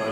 Om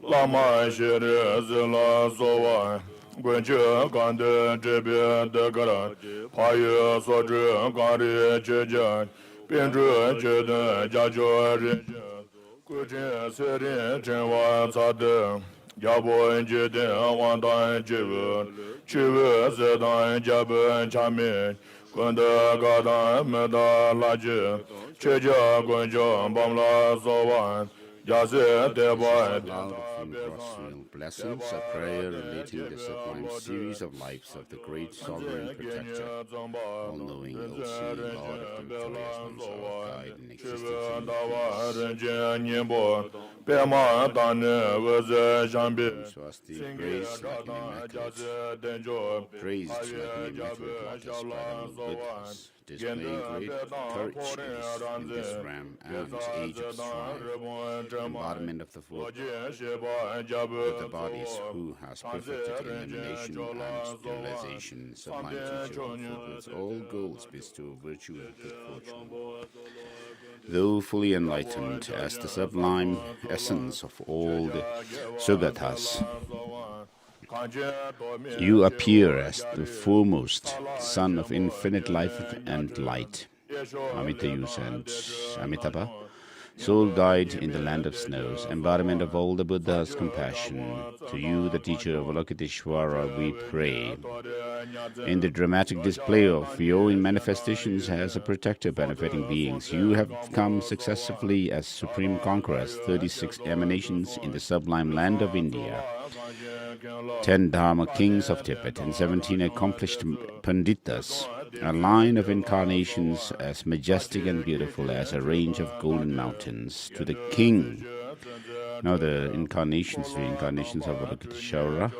Lama shere zela sowa Gwenche kande jebe de gara Paye soje gari cheje Pinju chede jajo reje Kuche seri chenwa tsade Yabo jede wandan chebe Chebe zedan jabe chame Gwende gada meda laje Cheje gwenche bamla sowa Lord of universal blessings, a prayer relating the sublime series of lives of the great sovereign protector, all-knowing, all-seeing Lord of the victorious ones, our guide in existence and peace. Swasti, praise like an immaculate, praised like an immaculate lotus guiding with us, displaying great courage in this ram and age of strife, embodiment of the fourth with the bodies who has perfected elimination and realization, sublime teacher who fulfills all goals, bestow virtue and good fortune. Though fully enlightened as the sublime essence of all the Sugatas, you appear as the foremost Son of infinite life and light, Amitayus and Amitabha, soul guide in the land of snows, embodiment of all the Buddha's compassion. To you, the teacher of Avalokiteshvara, we pray. In the dramatic display of your manifestations as a protector benefiting beings, you have come successively as supreme conquerors, 36 emanations in the sublime land of India, 10 Dharma kings of Tibet, and 17 accomplished Panditas, a line of incarnations as majestic and beautiful as a range of golden mountains. To the king, now the reincarnations of Avalokiteshvara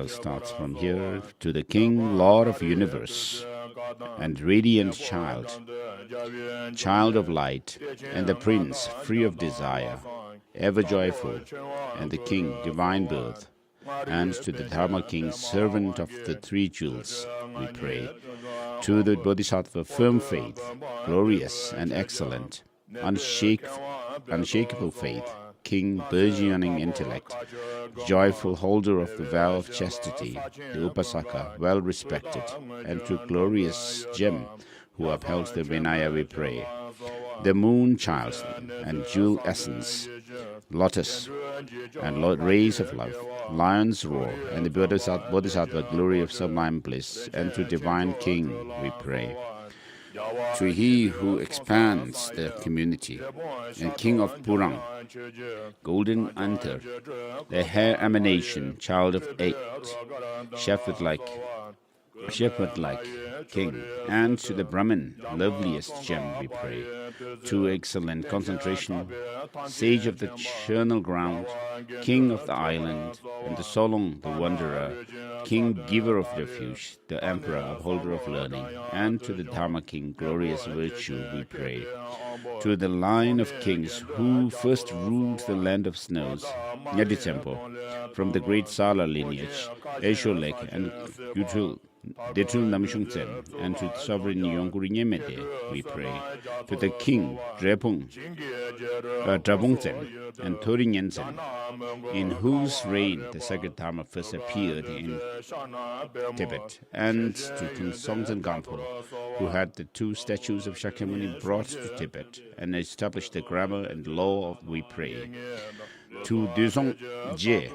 starts from here. To the king, Lord of universe, and radiant child of light, and the prince, free of desire, ever joyful, and the king, divine birth, and to the Dharma king, servant of the three jewels, we pray. To the Bodhisattva, firm faith, glorious and excellent, unshakable faith, king, burgeoning intellect, joyful holder of the vow of chastity, the Upasaka, well respected, and to glorious gem, who upholds the Vinaya, we pray. The moon child and jewel essence, lotus and rays of love, lion's roar, and the Bodhisattva glory of sublime bliss, and to divine king we pray. To he who expands the community, and king of Purang, golden anther, the hair emanation, child of 8, shepherd-like king, and to the Brahmin, loveliest gem we pray. To excellent concentration, sage of the Chernal ground, king of the island, and the Solong, the wanderer, king, giver of refuge, the emperor, upholder of learning, and to the Dharma king, glorious virtue, we pray. To the line of kings who first ruled the land of snows, Nyaditempo, from the great Sala lineage, Esholek and Chotrul Namishungtsen, and to sovereign Yongurinyemede, we pray. To the king, Drepung, Drepungtsen, and Thorinyensen, in whose reign the sacred Dharma first appeared in Tibet, and to King Songtsen Gampo, who had the 2 statues of Shakyamuni brought to Tibet, and established the grammar and law, we pray. To Duzong Je,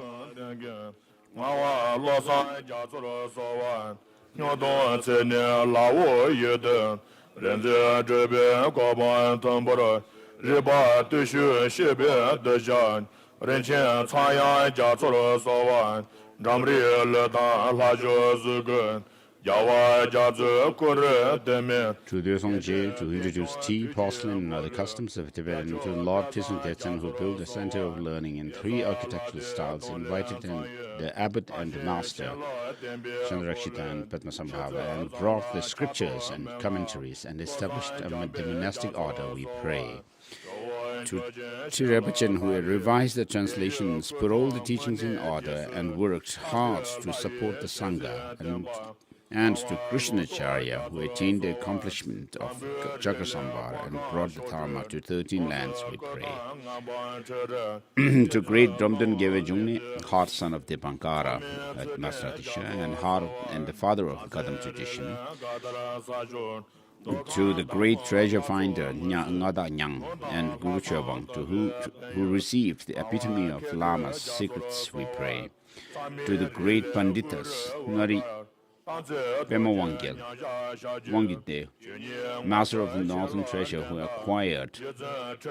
To Songje to introduce tea, porcelain, and other customs of Tibetan, to Lord Tibetan, who built a center of learning in 3 architectural styles, invited in the abbot and the master, Chandraksita and Padmasambhava, and brought the scriptures and commentaries and established the monastic order, we pray. To Tirabachan, who had revised the translations, put all the teachings in order, and worked hard to support the Sangha, and to Krishnacharya, who attained the accomplishment of Chakrasambar and brought the Dharma to 13 lands, we pray. To great Dramdan Gevajungni, heart son of Dipankara at Masratisha, and the father of Gadam tradition. To the great treasure finder Ngada Nyang and Guru Chobang, who received the epitome of Lama's secrets, we pray. To the great Panditas, Ngari Pema Wangide, master of the northern treasure, who acquired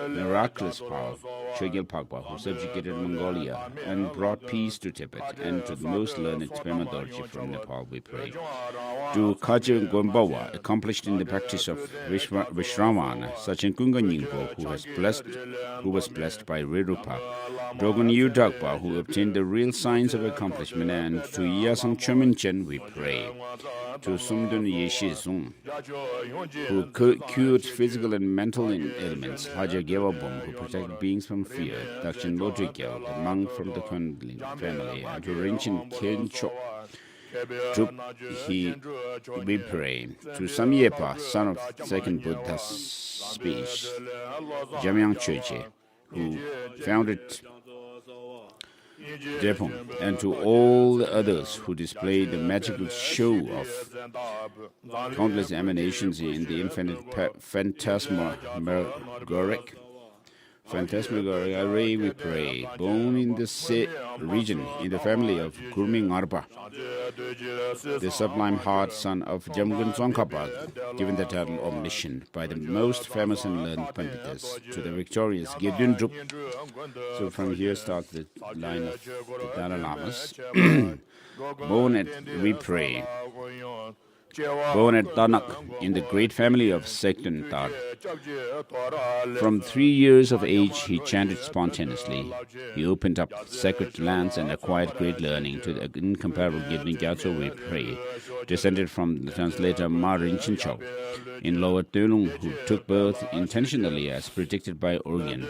miraculous power, Chögyal Pagpa, who subjugated Mongolia and brought peace to Tibet, and to the most learned Pema Dorji from Nepal, we pray. To Kaja Gombawa, accomplished in the practice of Vishramana, Sachin Kunga Nyingpo, who was blessed by Rerupa, Dogon Yudagpa, who obtained the real signs of accomplishment, and to Yasang Cheminchen, we pray. To Sumdun Yeshizung, who cured physical and mental ailments, Haja Gewabum, who protected beings from fear, Dakshin Lodrigyal, the monk from the Kundalin family, and to Rinchen Kinchok, we pray. To Samyepa, son of second Buddha's speech, Jamyang Choche, who founded Drepung, and to all the others who display the magical show of countless emanations in the infinite phantasmagoric array, we pray. Born in the region, in the family of Gurming Arpa, the sublime heart son of Jamgun Tsongkhapa, given the title omniscient by the most famous and learned Panditas, to the victorious Gedun Drup. So from here starts the line of the Dalai Lamas. Born at, we pray. Born at Tanak, in the great family of Sekten Tar. From 3 years of age, he chanted spontaneously. He opened up sacred lands and acquired great learning. To the incomparable Gidni Gyatso, we pray, descended from the translator Ma Rinchen Chok in Lower Tulung, who took birth intentionally as predicted by Orion.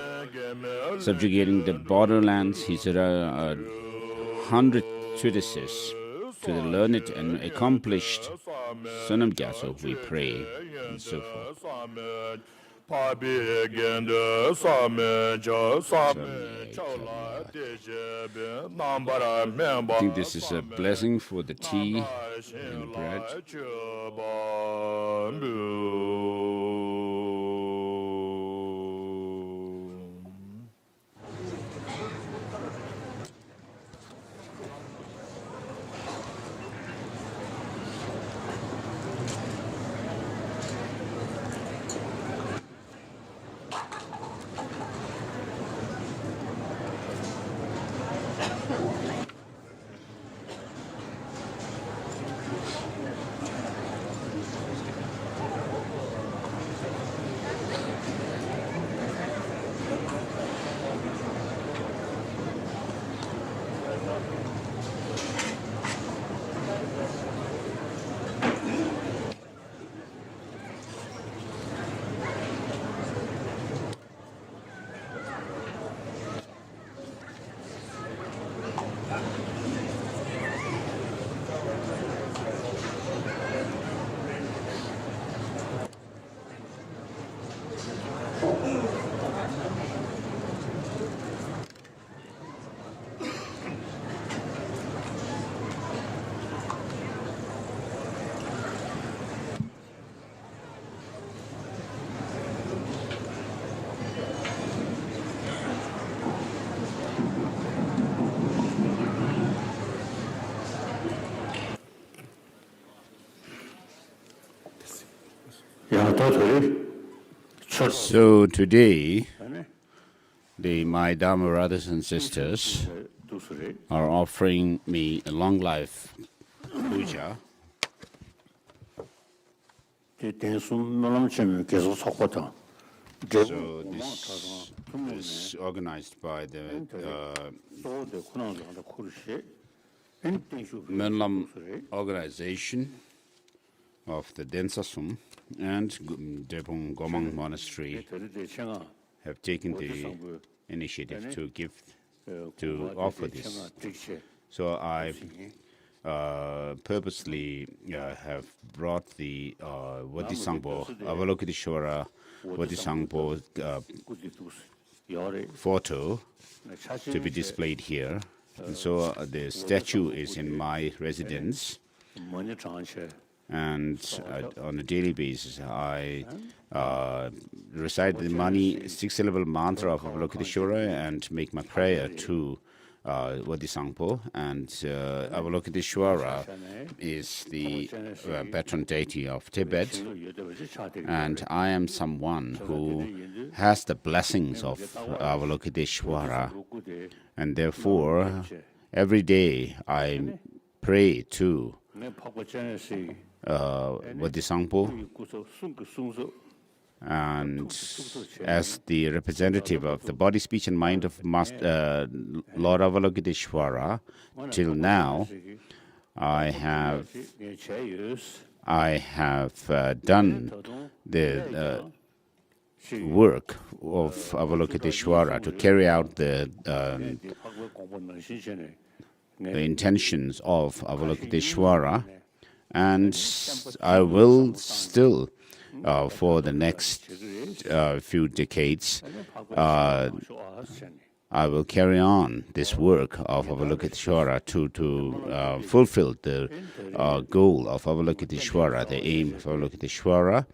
Subjugating the borderlands, he said 100 treatises. To the learned and accomplished Sonam Gyatso, we pray, and so forth. I think this is a blessing for the tea and the bread. So today, my Dharma brothers and sisters are offering me a long life puja So this is organized by the Monlam organization of the Densasum and Drepung Gomang Monastery have taken the initiative to offer this. So I purposely have brought the Vadisangpo, Avalokiteshvara Vadisangpo photo to be displayed here. And so the statue is in my residence, and on a daily basis I recite the six-syllable mantra of Avalokiteshvara and make my prayer to Vadisangpo. And Avalokiteshvara is the patron deity of Tibet, and I am someone who has the blessings of Avalokiteshvara, and therefore every day I pray to Vadisangpo, and as the representative of the body, speech and mind of Lord Avalokiteshvara, till now I have done the work of Avalokiteshvara to carry out the intentions of Avalokiteshvara, and I will still for the next few decades I will carry on this work of Avalokiteshvara to fulfill the goal of Avalokiteshvara, the aim of Avalokiteshvara.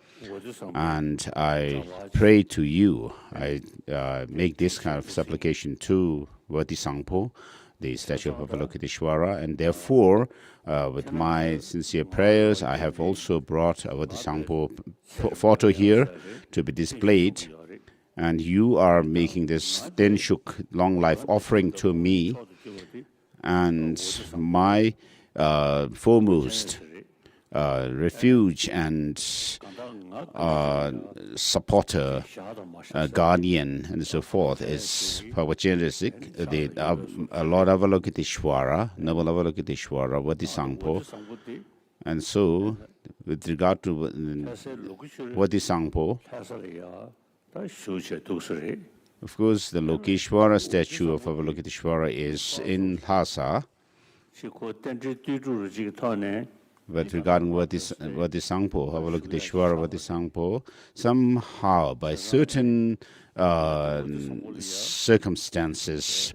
And I pray to you, I make this kind of supplication to Vadisangpo, the statue of Avalokiteshvara, and therefore with my sincere prayers I have also brought a Vadisangpo photo here to be displayed, and you are making this Tenshuk long life offering to me, and my foremost refuge and supporter, guardian, and so forth is Pavacherisik, the Lord Avalokiteshvara, Noble Avalokiteshvara, Vadisangpo. And so, with regard to Vadisangpo, of course, the Lokeshvara statue of Avalokiteshvara is in Lhasa. But regarding Vadisangpo, Avalokiteshvara Vadisangpo, somehow by certain circumstances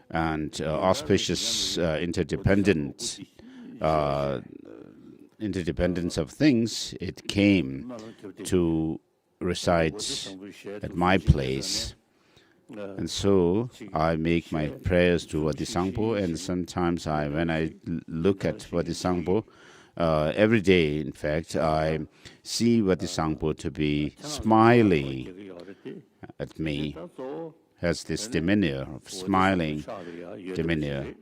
and auspicious interdependence of things, it came to reside at my place. And so I make my prayers to Vadisangpo, and sometimes when I look at Vadisangpo, every day, in fact, I see Vadisangpo to be smiling at me, has this demeanor of smiling demeanor.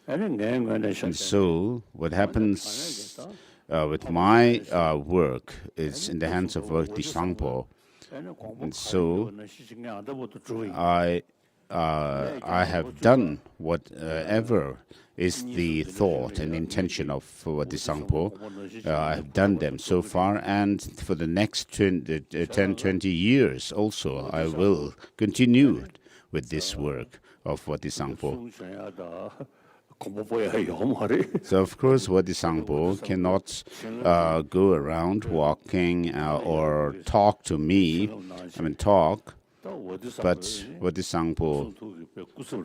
And so what happens with my work is in the hands of Vadisangpo. And so I have done whatever is the thought and intention of Vadisangpo. I have done them so far, and for the next 10-20 years also I will continue with this work of Vadisangpo. So of course Vadisangpo cannot go around walking or talk to me, but Vadisangpo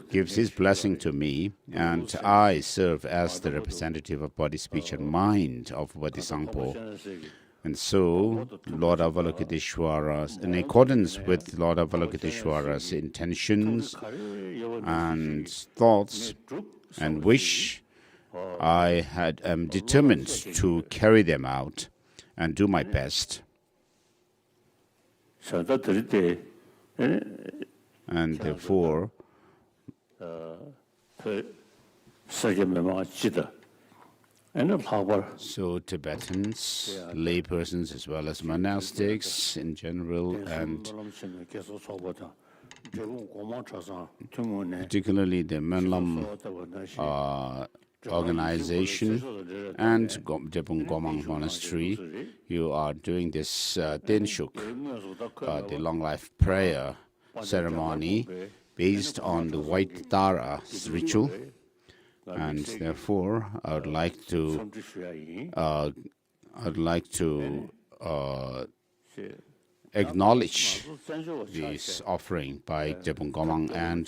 gives his blessing to me, and I serve as the representative of body, speech and mind of Vadisangpo. And so Lord Avalokiteshvara, in accordance with Lord Avalokiteshvara's intentions and thoughts and wish, I am determined to carry them out and do my best. And therefore, So Tibetans, lay persons as well as monastics in general, and particularly the Monlam organization and Drepung Gomang Monastery, you are doing this Tenshuk, the long life prayer ceremony based on the white Tara ritual. And therefore, I would like to acknowledge this offering by Drepung Gomang and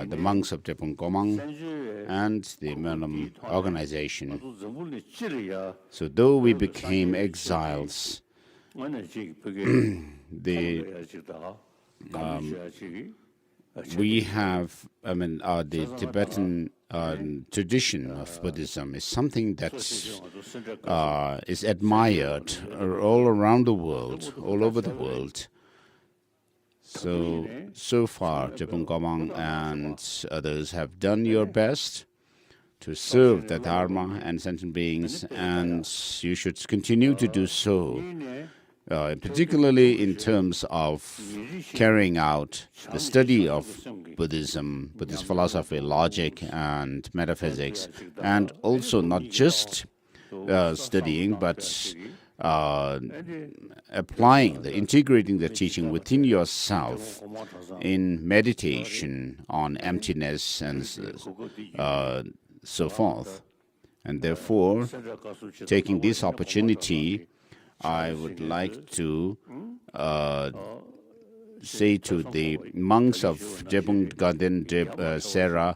the monks of Drepung Gomang and the Monlam organization. So though we became exiles, we have, the Tibetan tradition of Buddhism is something that is admired all around the world, all over the world. So far, Drepung Gomang and others have done your best to serve the Dharma and sentient beings, and you should continue to do so. Particularly in terms of carrying out the study of Buddhism, Buddhist philosophy, logic, and metaphysics, and also not just studying, but applying, integrating the teaching within yourself in meditation on emptiness and so forth. And therefore, taking this opportunity, I would like to say to the monks of Drepung, Lhadhen, Sera,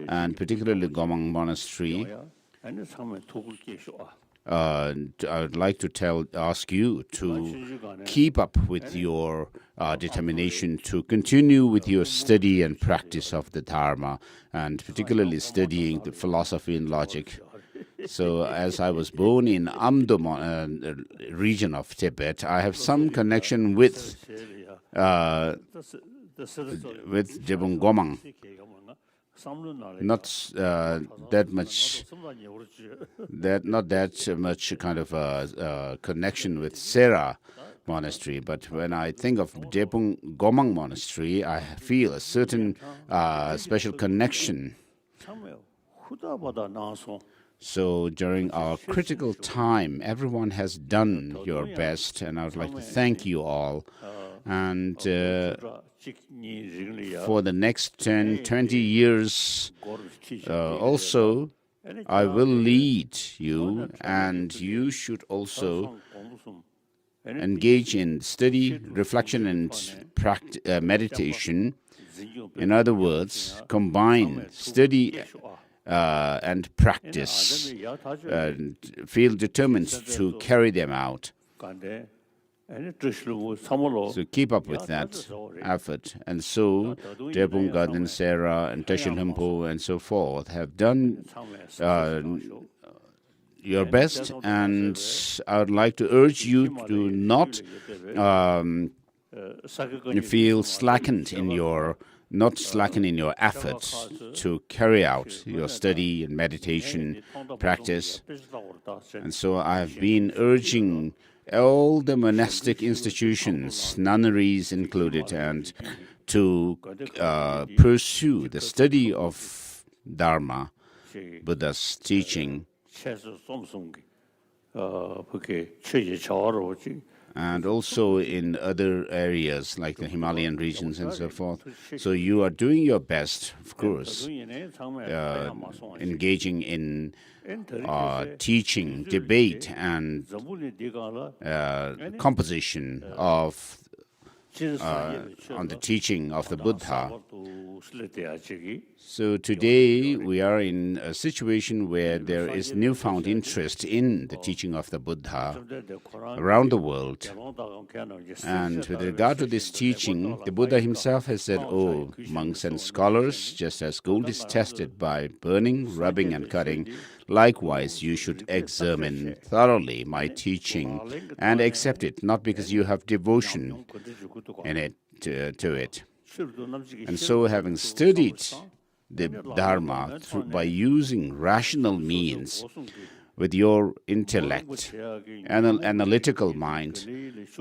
and particularly Gomang Monastery, I would like to ask you to keep up with your determination to continue with your study and practice of the Dharma, and particularly studying the philosophy and logic. So as I was born in Amdo region of Tibet, I have some connection with Drepung Gomang. Not that much kind of connection with Sera Monastery, but when I think of Drepung Gomang Monastery, I feel a certain special connection. So during our critical time, everyone has done your best, and I would like to thank you all. And for the next 10, 20 years also, I will lead you, and you should also engage in study, reflection, and meditation. In other words, combine study and practice, and feel determined to carry them out. So keep up with that effort. And so Drepung, Lhadhen, Sera, and Teshel Hempo, and so forth have done your best, and I would like to urge you to not feel slackened in your efforts to carry out your study and meditation practice. And so I have been urging all the monastic institutions, nunneries included, and to pursue the study of Dharma, Buddha's teaching, and also in other areas like the Himalayan regions and so forth. So you are doing your best, of course, engaging in teaching, debate, and composition of on the teaching of the Buddha. So today we are in a situation where there is newfound interest in the teaching of the Buddha around the world. And with regard to this teaching, the Buddha himself has said, "Oh, monks and scholars, just as gold is tested by burning, rubbing, and cutting, likewise you should examine thoroughly my teaching and accept it, not because you have devotion in it to it." And so, having studied the Dharma by using rational means with your intellect, analytical mind.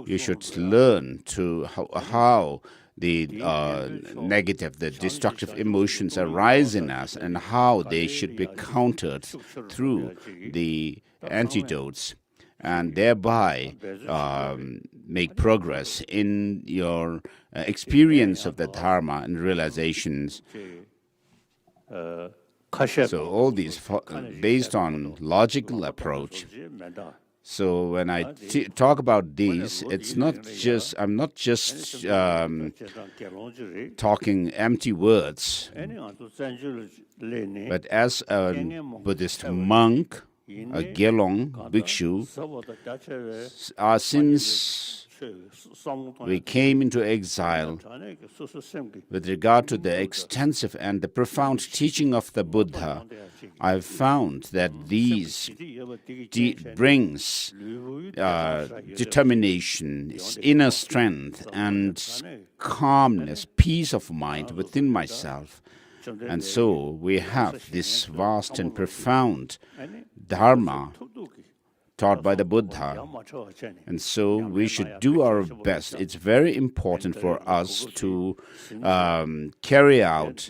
You should learn to how the negative, the destructive emotions arise in us and how they should be countered through the antidotes, and thereby make progress in your experience of the Dharma and realizations. So all these based on logical approach. So when I talk about these, it's not just I'm not just talking empty words, but as a Buddhist monk, a Gelong bhikshu, since we came into exile, with regard to the extensive and the profound teaching of the Buddha, I've found that these brings determination, inner strength, and calmness, peace of mind within myself. And so we have this vast and profound Dharma taught by the Buddha. And so we should do our best. It's very important for us to carry out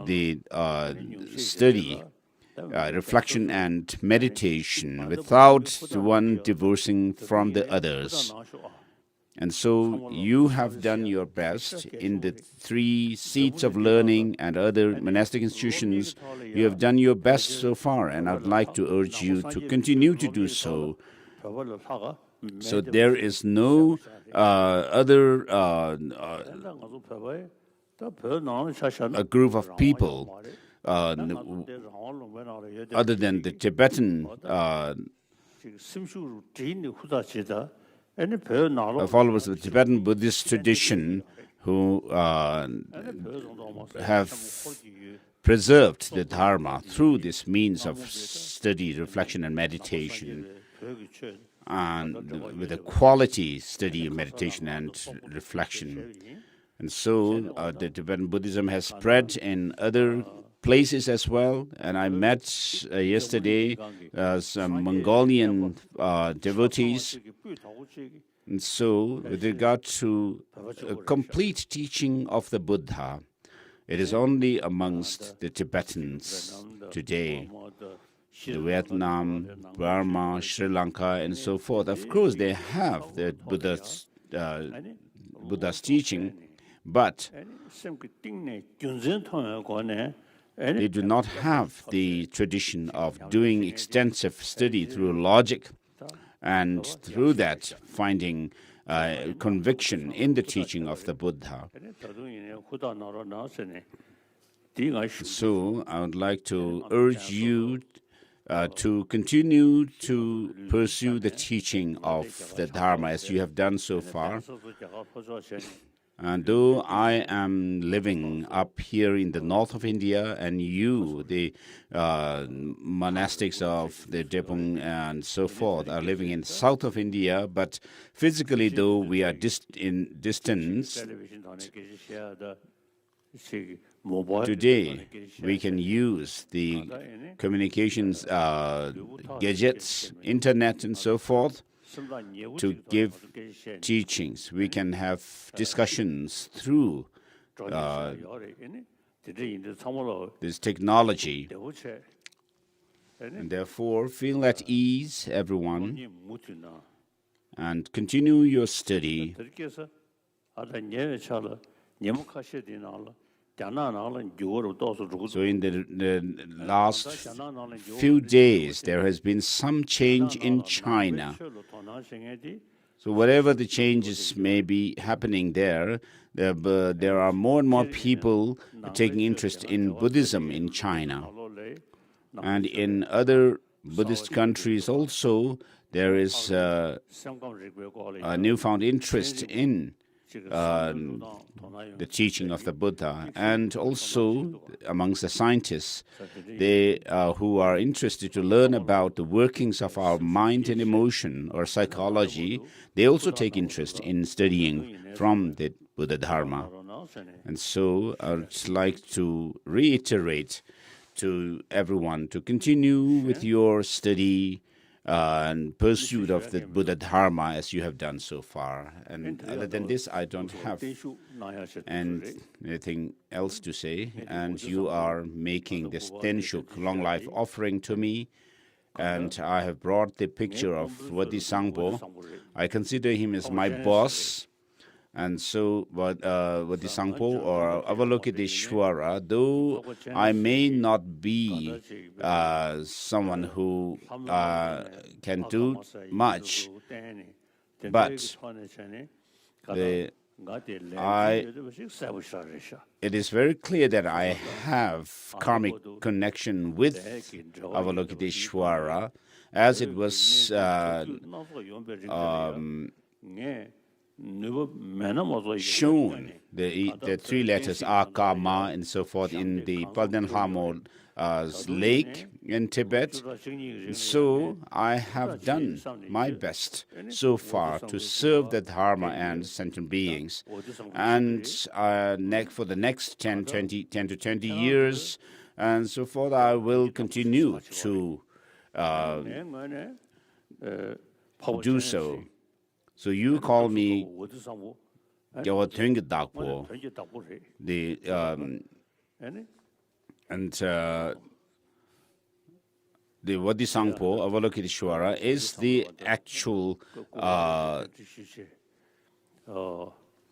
the study, reflection and meditation without one divorcing from the others. And so you have done your best in the 3 seats of learning and other monastic institutions. You have done your best so far, and I'd like to urge you to continue to do so. So there is no other a group of people other than the Tibetan followers of the Tibetan Buddhist tradition who have preserved the Dharma through this means of study, reflection, and meditation, and with a quality study, meditation, and reflection. And so the Tibetan Buddhism has spread in other places as well. And I met yesterday some Mongolian devotees. And so with regard to a complete teaching of the Buddha, it is only amongst the Tibetans today, the Vietnam, Burma, Sri Lanka, and so forth. Of course, they have the Buddha's teaching, but they do not have the tradition of doing extensive study through logic, and through that finding conviction in the teaching of the Buddha. So I would like to urge you to continue to pursue the teaching of the Dharma as you have done so far. And though I am living up here in the north of India, and you, the monastics of the Drepung and so forth, are living in the south of India, but physically, though we are distanced, today we can use the communications gadgets, internet, and so forth, to give teachings. We can have discussions through this technology. And therefore, feel at ease, everyone, and continue your study. So in the last few days, there has been some change in China. So whatever the changes may be happening there are more and more people taking interest in Buddhism in China. And in other Buddhist countries also, there is a newfound interest in the teaching of the Buddha, and also amongst the scientists, they who are interested to learn about the workings of our mind and emotion or psychology, they also take interest in studying from the Buddha Dharma. And so I would like to reiterate to everyone to continue with your study and pursuit of the Buddha Dharma as you have done so far. And other than this, I don't have anything else to say. And you are making this Tenshuk long life offering to me. And I have brought the picture of Vadisangpo. I consider him as my boss. And so, Vadisangpo or Avalokiteshvara, though I may not be someone who can do much, but it is very clear that I have karmic connection with Avalokiteshvara, as it was shown, the three letters Aka, Ma, and so forth in the Paldenhamo lake in Tibet. So I have done my best so far to serve the Dharma and sentient beings. And for the next 10 to 20 years and so forth, I will continue to do so. So you call me Gyawatunga Dakpo, the Vadisangpo, Avalokiteshvara, is the actual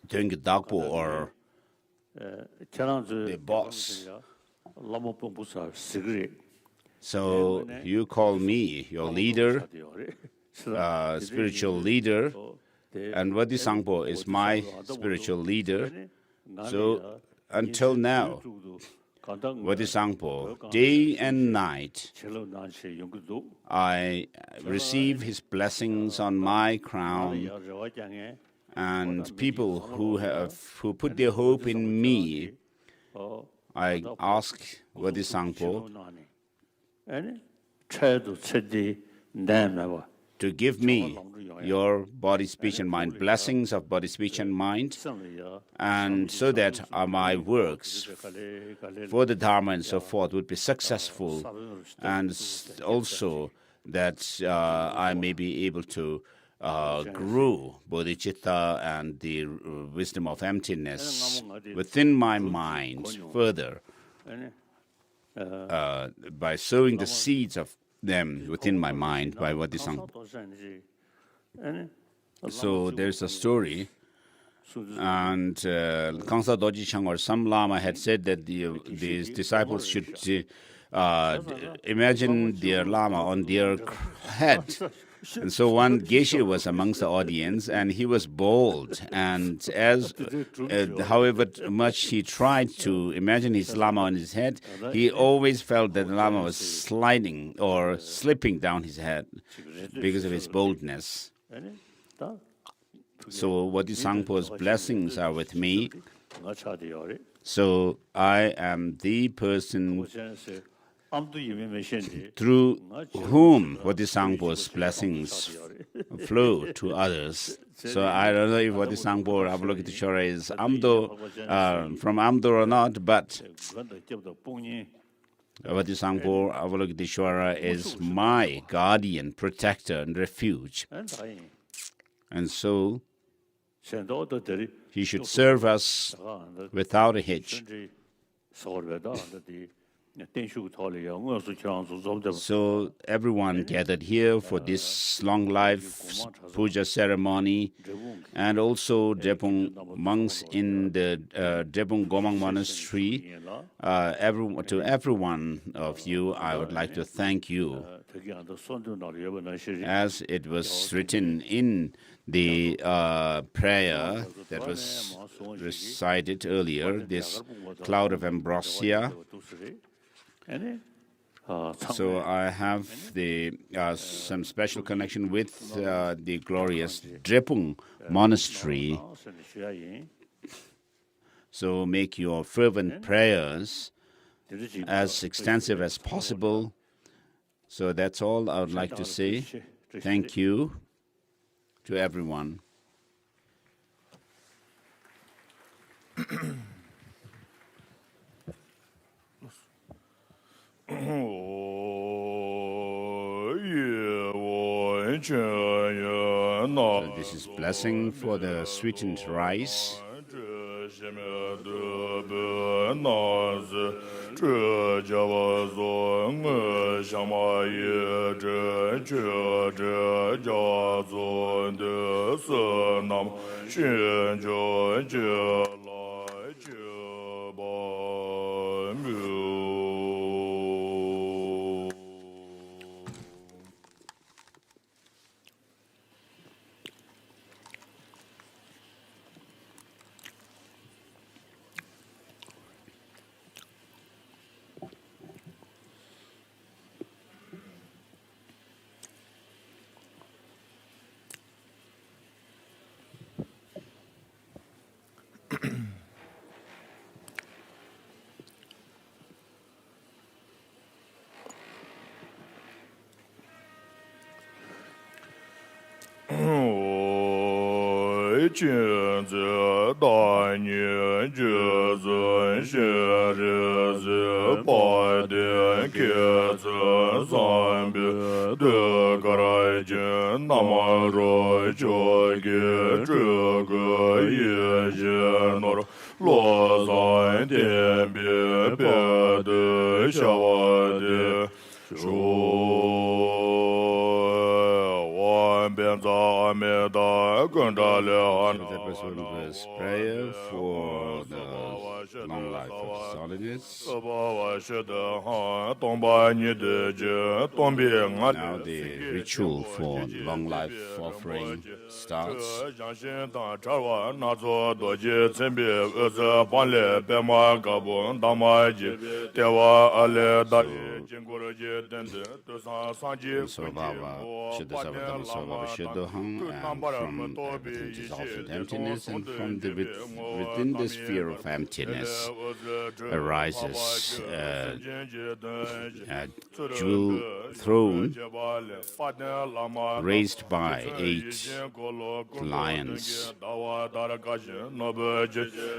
Tunga Dakpo, or the boss. So you call me your leader, spiritual leader, and Vadisangpo is my spiritual leader. So until now, Vadisangpo, day and night, I receive his blessings on my crown, and people who put their hope in me, I ask Vadisangpo to give me your body, speech, and mind, blessings of body, speech, and mind, and so that my works for the Dharma and so forth would be successful, and also that I may be able to grow bodhicitta and the wisdom of emptiness within my mind further by sowing the seeds of them within my mind by Vadisangpo. So there's a story, and Kangsa Doji Chang or some Lama had said that these disciples should imagine their Lama on their head. And so one Geshe was amongst the audience, and he was bold. And however much he tried to imagine his Lama on his head, he always felt that the Lama was sliding or slipping down his head because of his boldness. So Vadisangpo's blessings are with me. So I am the person through whom Vadisangpo's blessings flow to others. So I don't know if Vadisangpo or Avalokiteshvara is from Amdo or not, but Vadisangpo Avalokiteshvara is my guardian, protector, and refuge. And so he should serve us without a hitch. So everyone gathered here for this long life puja ceremony, and also Drepung monks in the Drepung Gomang Monastery. To every one of you, I would like to thank you. As it was written in the prayer that was recited earlier, this cloud of ambrosia. So I have some special connection with the glorious Drepung Monastery. So make your fervent prayers as extensive as possible. So that's all I would like to say. Thank you to everyone. So this is blessing for the sweetened rice. That was one verse prayer for the long life of Holiness. Now the ritual for long life offering starts. And from everything dissolves into emptiness, and from within the sphere of emptiness arises a jewel throne raised by 8 lions.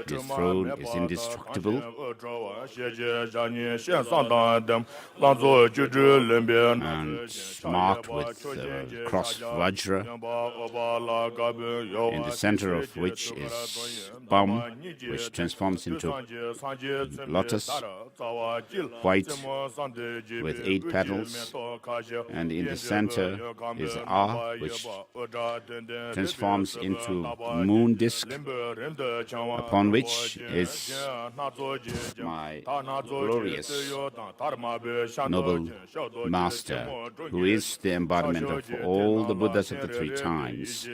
This throne is indestructible and marked with the cross Vajra, in the center of which is palm, which transforms into lotus, white with 8 petals, and in the center is Ah, which transforms into moon disk, upon which is my glorious noble master, who is the embodiment of all the Buddhas of the 3 times.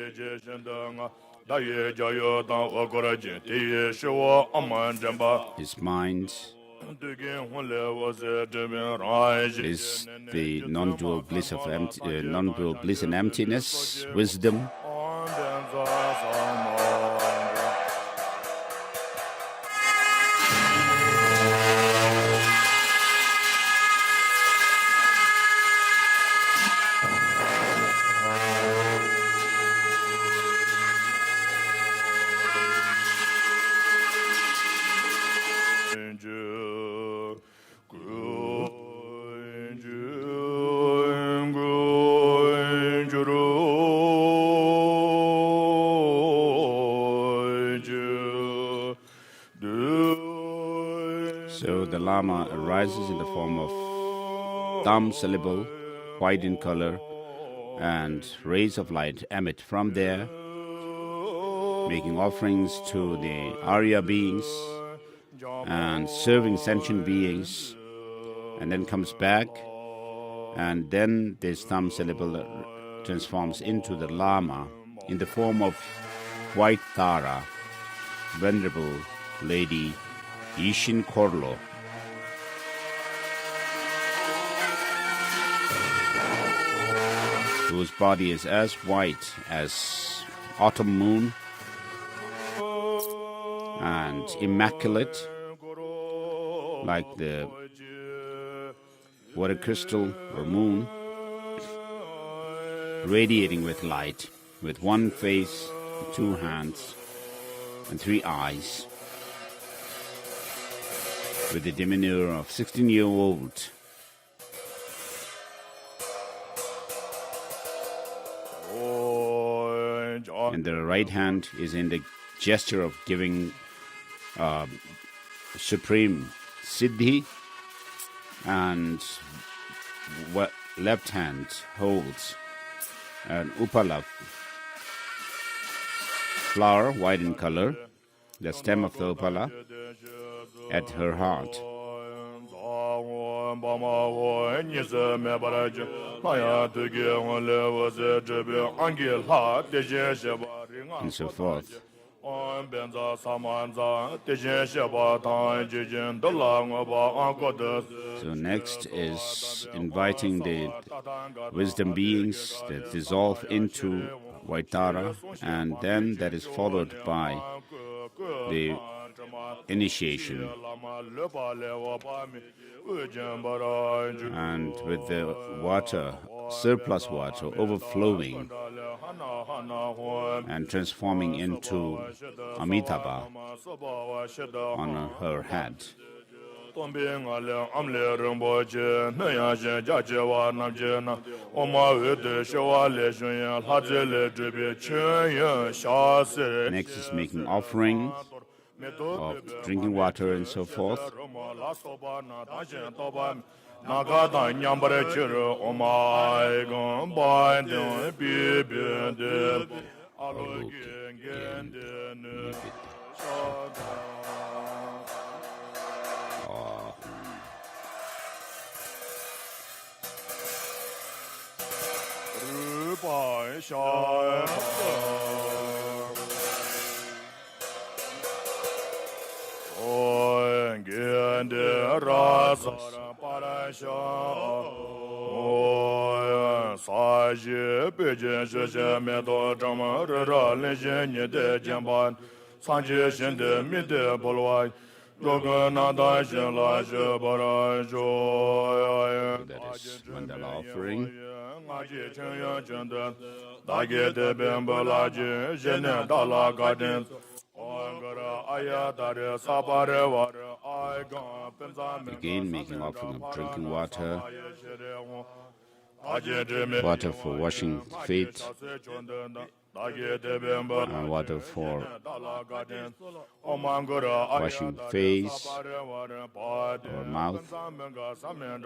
His mind is the non-dual bliss of non-dual bliss and emptiness, wisdom. So the Lama arises in the form of thumb syllable, white in color, and rays of light emit from there, making offerings to the Arya beings and serving sentient beings, and then comes back, and then this thumb syllable transforms into the Lama in the form of white Tara, Venerable Lady Ishin Korlo. Whose body is as white as autumn moon and immaculate like the water crystal or moon, radiating with light, with 1 face, 2 hands, and 3 eyes, with the demeanor of 16-year-old. And the right hand is in the gesture of giving supreme siddhi, and left hand holds an upala flower, white in color, the stem of the upala at her heart. And so forth. So next is inviting the wisdom beings that dissolve into Vaitara, and then that is followed by the initiation. And with the water, surplus water, overflowing and transforming into Amitabha on her head. Next is making offering of drinking water and so forth. That is Mandala offering. Again, making offering of drinking water, water for washing feet, and water for washing face or mouth, and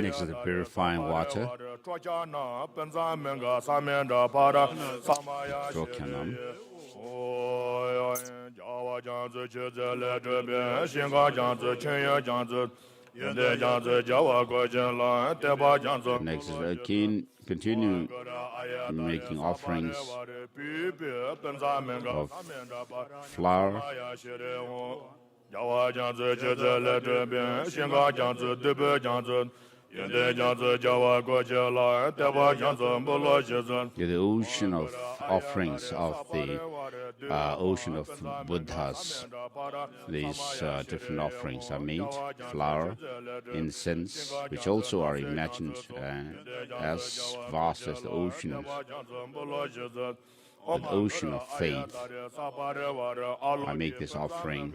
next is the purifying water, Drokyanam. Next is again continue making offerings of flour, the ocean of offerings of the ocean of Buddhas. These different offerings are made: flour, incense, which also are imagined as vast as the oceans. The ocean of faith. I make this offering.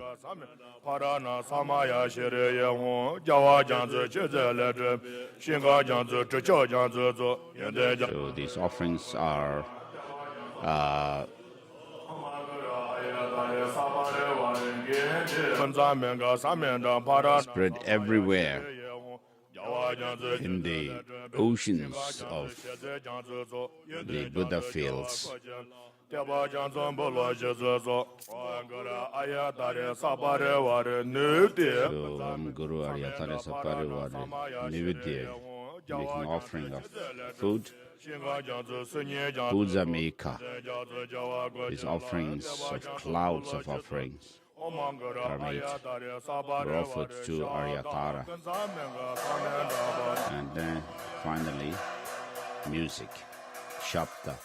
So these offerings are spread everywhere in the oceans of the Buddha fields. Guru Aryatare Sapariware Nividya, making offering of food. Puja Meka is offerings of clouds of offerings. Karma were offered to Aryatara. And then finally, music, Shabda.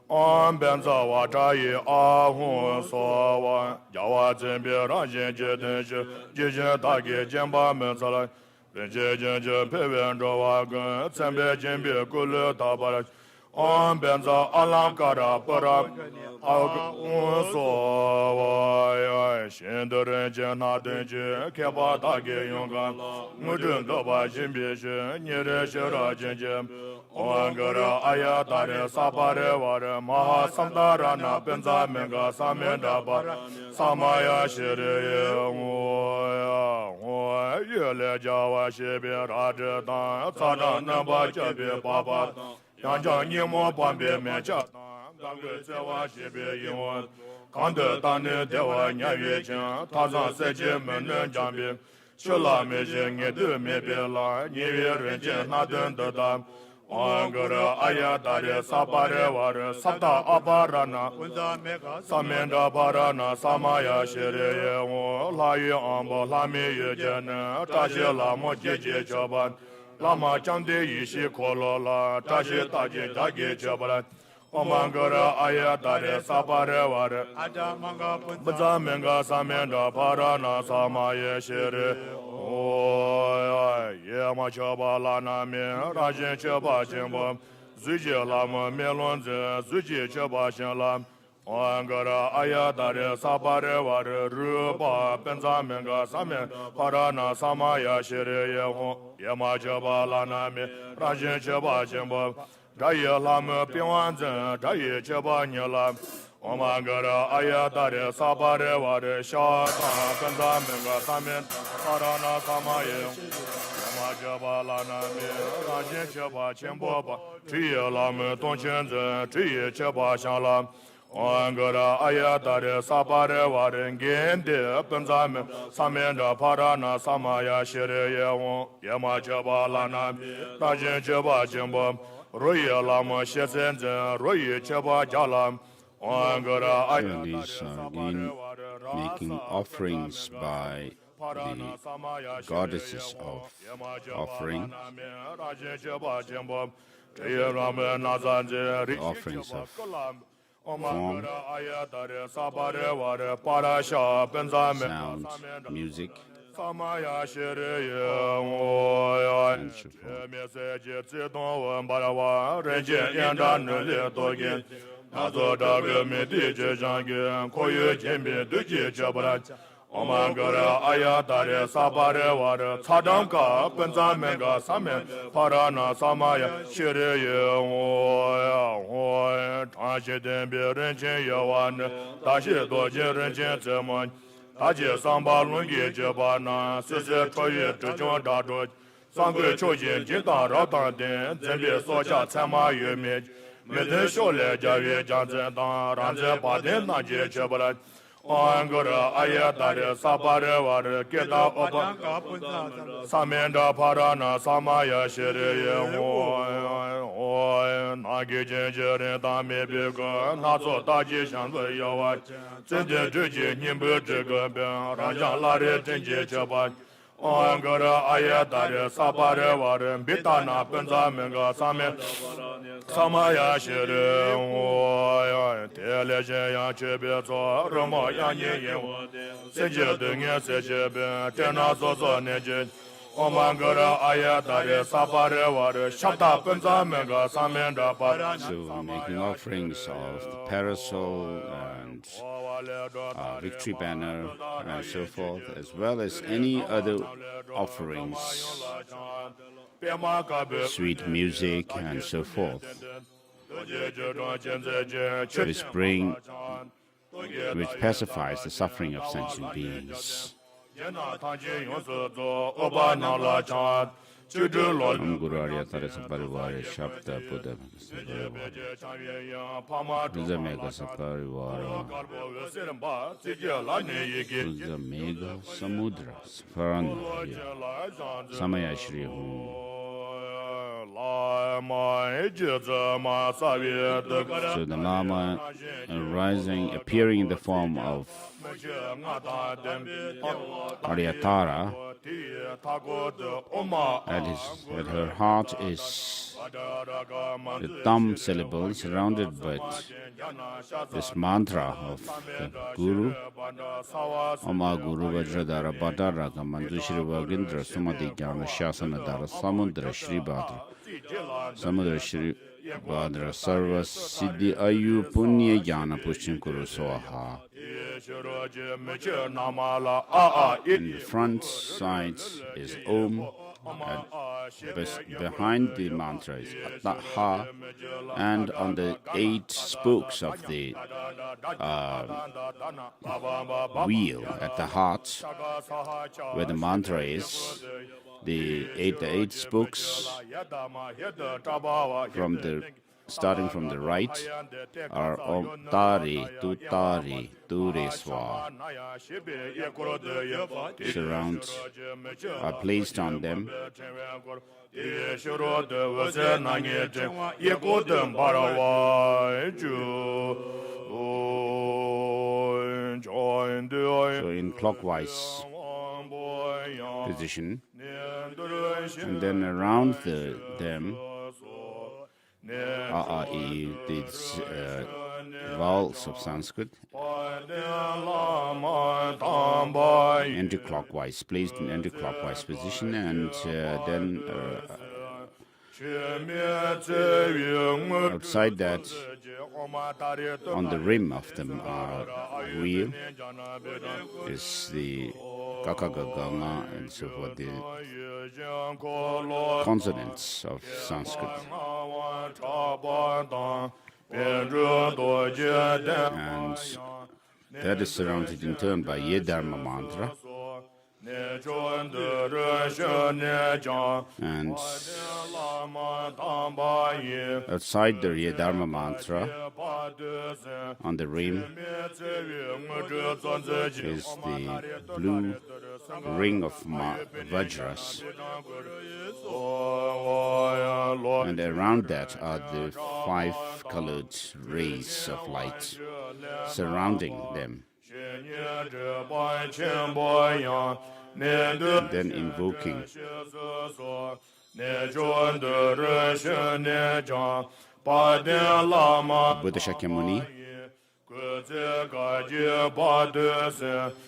On benza wa cha yi a hu so wa ya wa zhen bi ra yin je den shi ji jin da ge jian ba men za la ben je jin je pe wen zhou wa gen chen be jin bi gu le da ba la on benza alam ka ra pa ra a hu so wa ya xin de ren jian na den ji ke ba da ge yong gan mu zhen de ba jin bi shi ni re shi ra jin jin Ongara ayatare sapare vare maha samdarana benza menga samenda bara samaya shireye ngoya yele jawa shebe raje dan tsada namba chabe baba yanja nimo pambe mecha gangre sewa shebe yinwan kande tane dewa nyayue chen tazan seche menen jambe shula meje ngedu mebela nyewe renje naden dadam Angara ayatare sapare vare sapta aparana samenda parana samaya shireye layi amba lami yejene tashi lama jeje chaban lama chande yishi kolola tashi taji jage chaban Omangara ayatare sapare vare baza menga samenda parana samaya shireye Yama chaba lana me rajin chaba chimba Zuji lama melonze zuji chaba shenlam Angara ayatare sapare vare rupa penza menga samen parana samaya shireye Yama chaba lana me rajin chaba chimba Jaya lama piwanzen jaya chaba nyelam Omangara ayatare sapare vare shata penza menga samen parana samaye Yama lana me rajin chaba chenpo pa Chiye lama tongchen chiye chaba shanlam Angara ayatare sapare vare ngende penza men samenda parana samaya shireye Yama lana me rajin chaba chenpo Roye lama shesenzen roye chaba jalam These are again making offerings by the goddesses of offering, the offerings of form, sound, music, and so forth. Omangara ayatare sapare vare tsadamka penza samen parana samaya shireye tashi denbe renchen yawan tashi doje renchen zeman tashi samba lungi jebana sisi choye zhichon dadoj sangwe choyin jintan ratan den zenbe socha tsema yumej Meden shole jawe janzen dan ranzen paden nanje chebalat Angara ayatare sapare vare keta opa Samenda parana samaya shireye Nagi jenjere dame bega Nazo taji shanwe yawat Zende zhiji nimbe zhiga ben Ranjan lare tenje chebat Angara ayatare sapare vare Bitana penza menga samen Samaya shire Tele jen chebe zo Rama yang yin Seje dengen seje ben Tena zo zo neje Omangara ayatare sapare vare Shabda penza menga samen da par So making offerings of the parasol and victory banner and so forth, as well as any other offerings, sweet music and so forth, which pacifies the suffering of sentient beings. Om Guru Arya Tarasa Parivara Shabda Buddha Buddha Mega Saparivara Buddha Mega Samudra Saparana Samaya Shri Hum. So the Lama arising, appearing in the form of Aryatara, at her heart is the thumb syllable surrounded by this mantra of the Guru. Oma Guru Vajradhara Bhadaraka Manjushri Vagindra Sumadi Jnana Shasana Dara Samudra Shri Bhadra Samudra Shri Bhadra Sarva Siddhi Ayu Punya Jnana Pushchin Kuru Swaha. In the front side is Om, behind the mantra is Ha, and on the 8 spokes of the wheel at the heart, where the mantra is, the eight spokes starting from the right are Om Tari, Tutari, Tureswa. Are placed on them. So in clockwise position, and then around them these vowels of Sanskrit, anti-clockwise, placed in anti-clockwise position, and then outside that, on the rim of the wheel, is the Kakagaganga and so forth, the consonants of Sanskrit. And that is surrounded in turn by Ye Dharma mantra. And outside the Ye Dharma mantra, on the rim, is the blue ring of Vajras. And around that are the 5 colored rays of light surrounding them. Then invoking Buddha Shakyamuni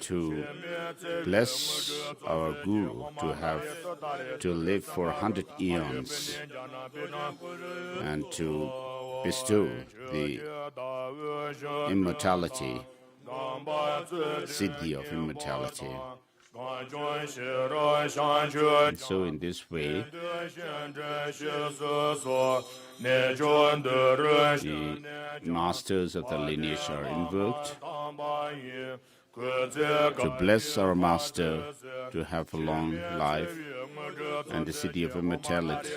to bless our Guru to live for 100 eons and to bestow the immortality, siddhi of immortality. And so in this way, the masters of the lineage are invoked to bless our master to have a long life and the city of immortality.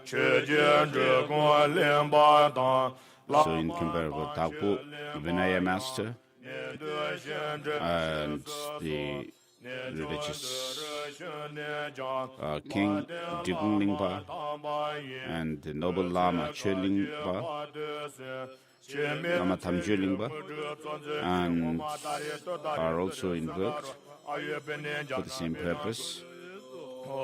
So in comparable Thakur, Vinaya master, and the religious king Drepung Lingpa, and the noble Lama Lingpa, Lama Tamje Lingpa, and are also invoked for the same purpose. So,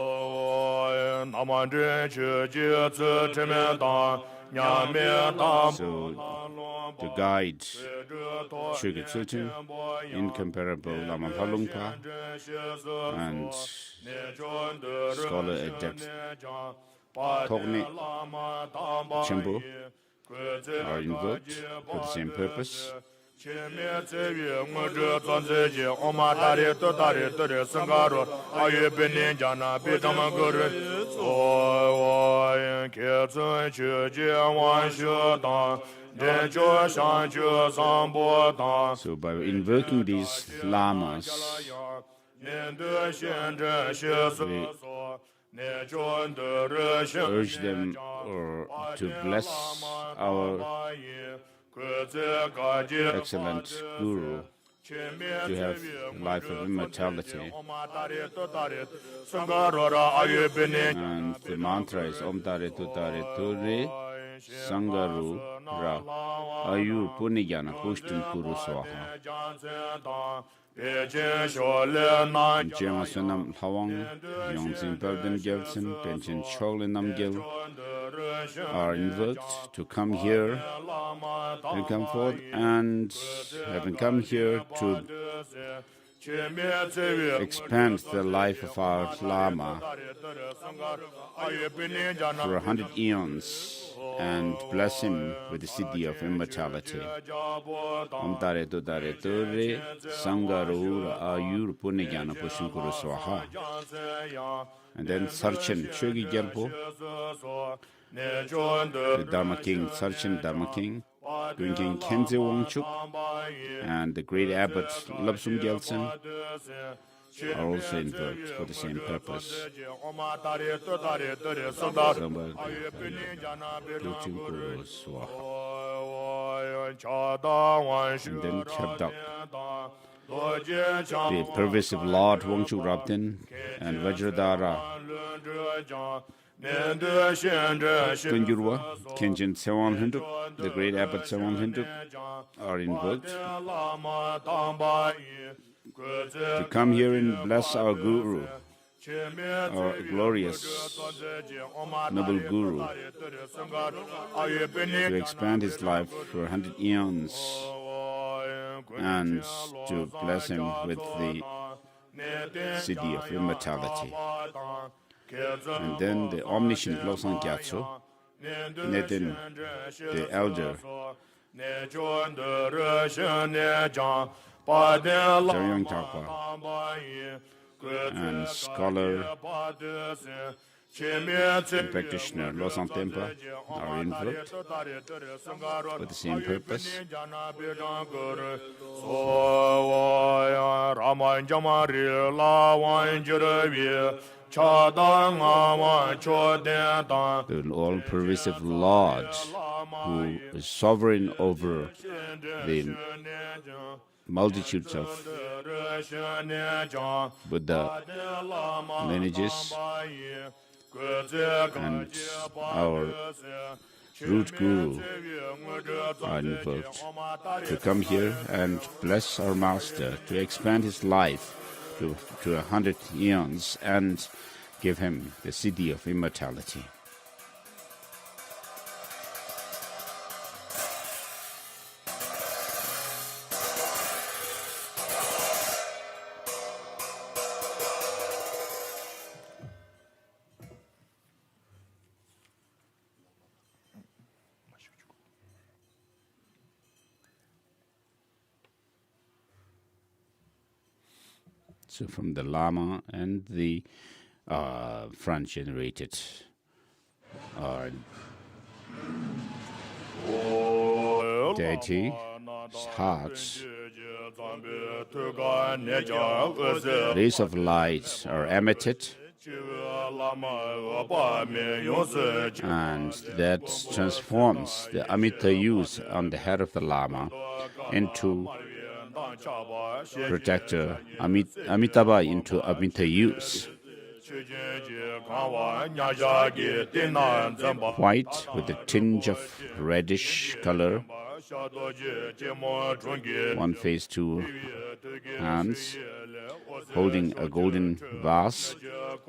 to guide Shuga Tsulten, incomparable Lama Palungpa, and scholar adept Togne Chenmo are invoked for the same purpose. So by invoking these lamas, we urge them to bless our excellent Guru to have life of immortality. And the mantra is Om Tare Tutare Ture Sangaru Ra Ayur Puniyana Pushtin Kuru Swaha. Jema Sunam Hawang, Yongzin Belden Gelsen, Pension Cholinam Gil are invoked to come here and come forth, and having come here to expand the life of our Lama for 100 eons and bless him with the siddhi of immortality. Om Tare Tutare Ture Sangarura Ayur Puniyana Pushinkuru Swaha. And then Sarchan Chogi Gyalpo, the Dharma King, Sarchan Dharma King, Green King Kenze Wangchuk, and the great abbot Lapsum Gyaltsen are also invoked for the same purpose. And then Chabdak, the pervasive Lord Wangchuk Rabdin and Vajradhara Tunjurwa, Kenjin Sewan Hinduk, the great abbot Sewan Hinduk are invoked to come here and bless our Guru, our glorious, noble Guru, to expand his life for 100 eons and to bless him with the siddhi of immortality. And then the omniscient Losang Gyatso, Neden, the elder, Jaryang Tapa, and scholar and practitioner Losang Tempa are invoked for the same purpose. The all-pervasive Lord, who is sovereign over the multitudes of Buddha lineages, and our root Guru are invoked to come here and bless our Master, to expand his life to 100 eons and give him the siddhi of immortality. So from the Lama and the French-generated deity hearts, rays of light are emitted, and that transforms the Amita use on the head of the Lama into protector, Amitabha into Amita use. White with a tinge of reddish color, one face, two hands, holding a golden vase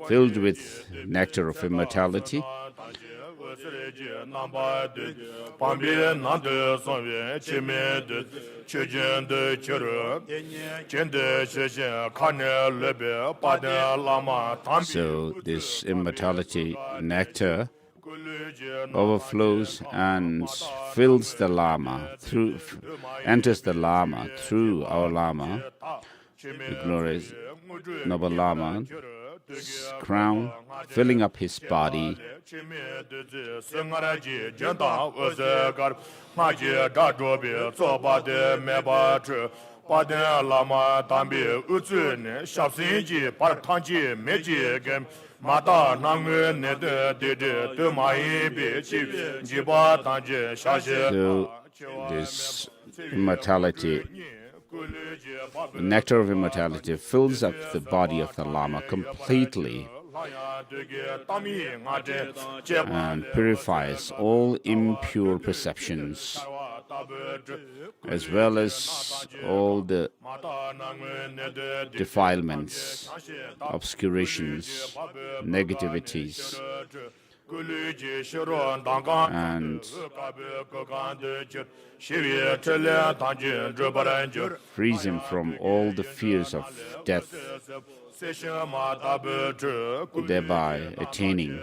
filled with nectar of immortality. So this immortality nectar overflows and fills the Lama enters the Lama through our Lama, the glorious noble Lama's crown, filling up his body. So this immortality, the nectar of immortality, fills up the body of the Lama completely and purifies all impure perceptions, as well as all the defilements, obscurations, negativities, and frees him from all the fears of death, thereby attaining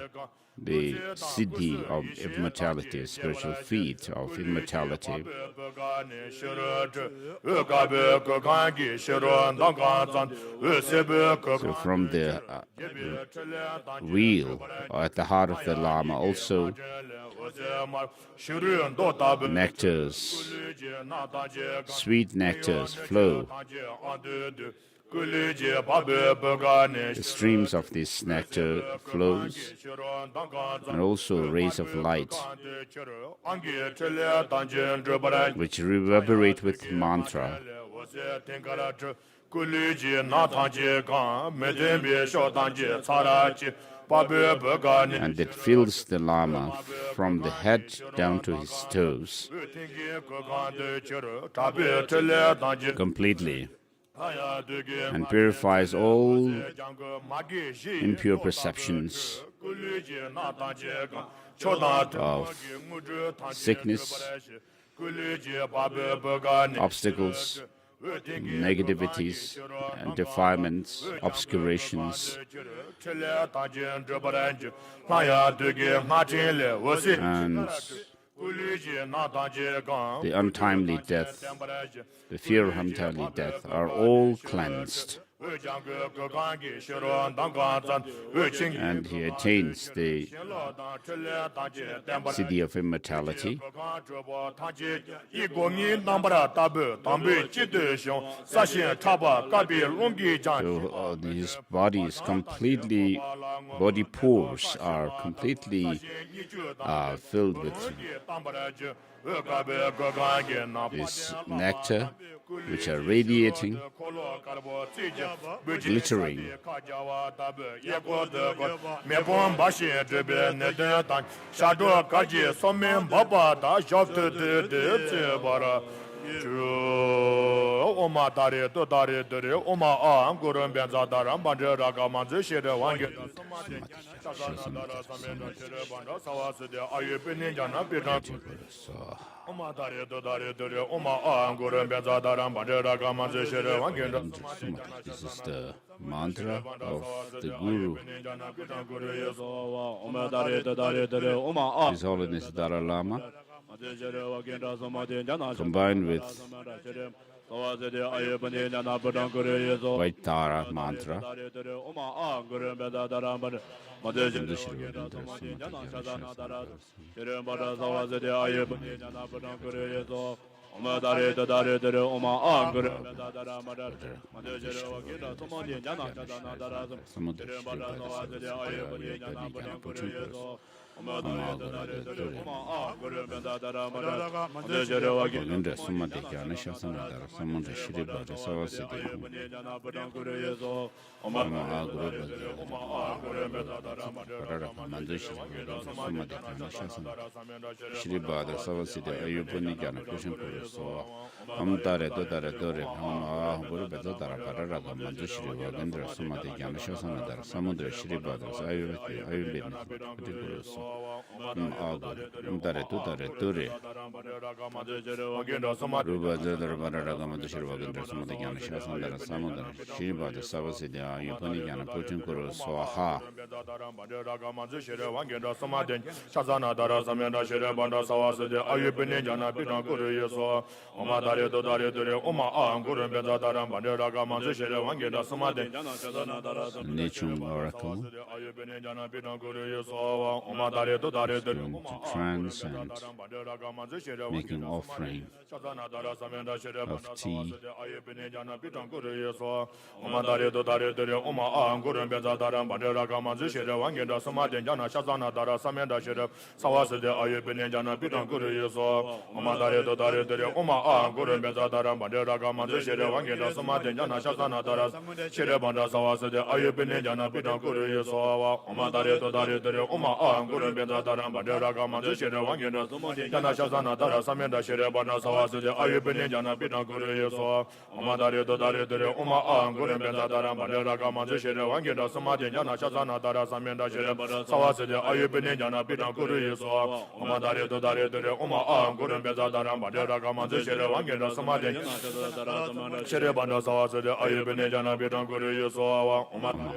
the siddhi of immortality, spiritual feat of immortality. So from the wheel at the heart of the Lama also nectars, sweet nectars flow. The streams of this nectar flows, and also rays of light, which reverberate with mantra, and that fills the Lama from the head down to his toes completely, and purifies all impure perceptions of sickness, obstacles, negativities, and defilements, obscurations, and the untimely death, the fear of untimely death are all cleansed. And he attains the siddhi of immortality. So his body is completely, body pores are completely filled with this nectar, which are radiating, glittering. This is the mantra of the Guru. His Holiness Dalai Lama, combined with Vaitara mantra, Daram Bandera Gamanzi Shere Wangenda Samadin, Chazana Dara Samenda Shere Banda Sawasa de Ayubini Jana Pitan Kuru Yeso, Omadare Dodare Dure, Oma Anguru Benda Daram Bandera Gamanzi Shere Wangenda Samadin, Lechung oracle Ayubini Jana Pitan Kuru Yeso, Omadare Dodare Dure, going to trance and making offering of tea. Omadare Dodare Dure, Oma Anguru Benda Daram Bandera Gamanzi Shere Wangenda Samadin, Jana Shazana Dara Samenda Shere, Sawasa de Ayubini Jana Pitan Kuru Yeso, Omadare Dodare Dure, Oma Anguru Benda Daram Bandera Gamanzi Shere Wangenda Samadin, Jana Shazana Dara Shere Banda Sawasa de Ayubini Jana Pitan Kuru Yeso, Omadare Dodare Dure, Oma Anguru Benda Daram Bandera Gamanzi Shere Wangenda Jana Shazana Dara Samenda Shere Banda Sawasa de Ayubini Jana Pitan Kuru Yeso, Omadare Dodare Dure, Oma Anguru Benda Daram Bandera Gamanzi Shere Wangenda Samadin, Jana Shazana Dara Samenda Shere Sawasa de Ayubini Jana Pitan Kuru Yeso, Omadare Dodare Dure, Oma Anguru Benda Daram Bandera Gamanzi Shere Wangenda Samadin, Shere Banda Sawasa de Ayubini Jana Pitan Kuru Yeso, Omadare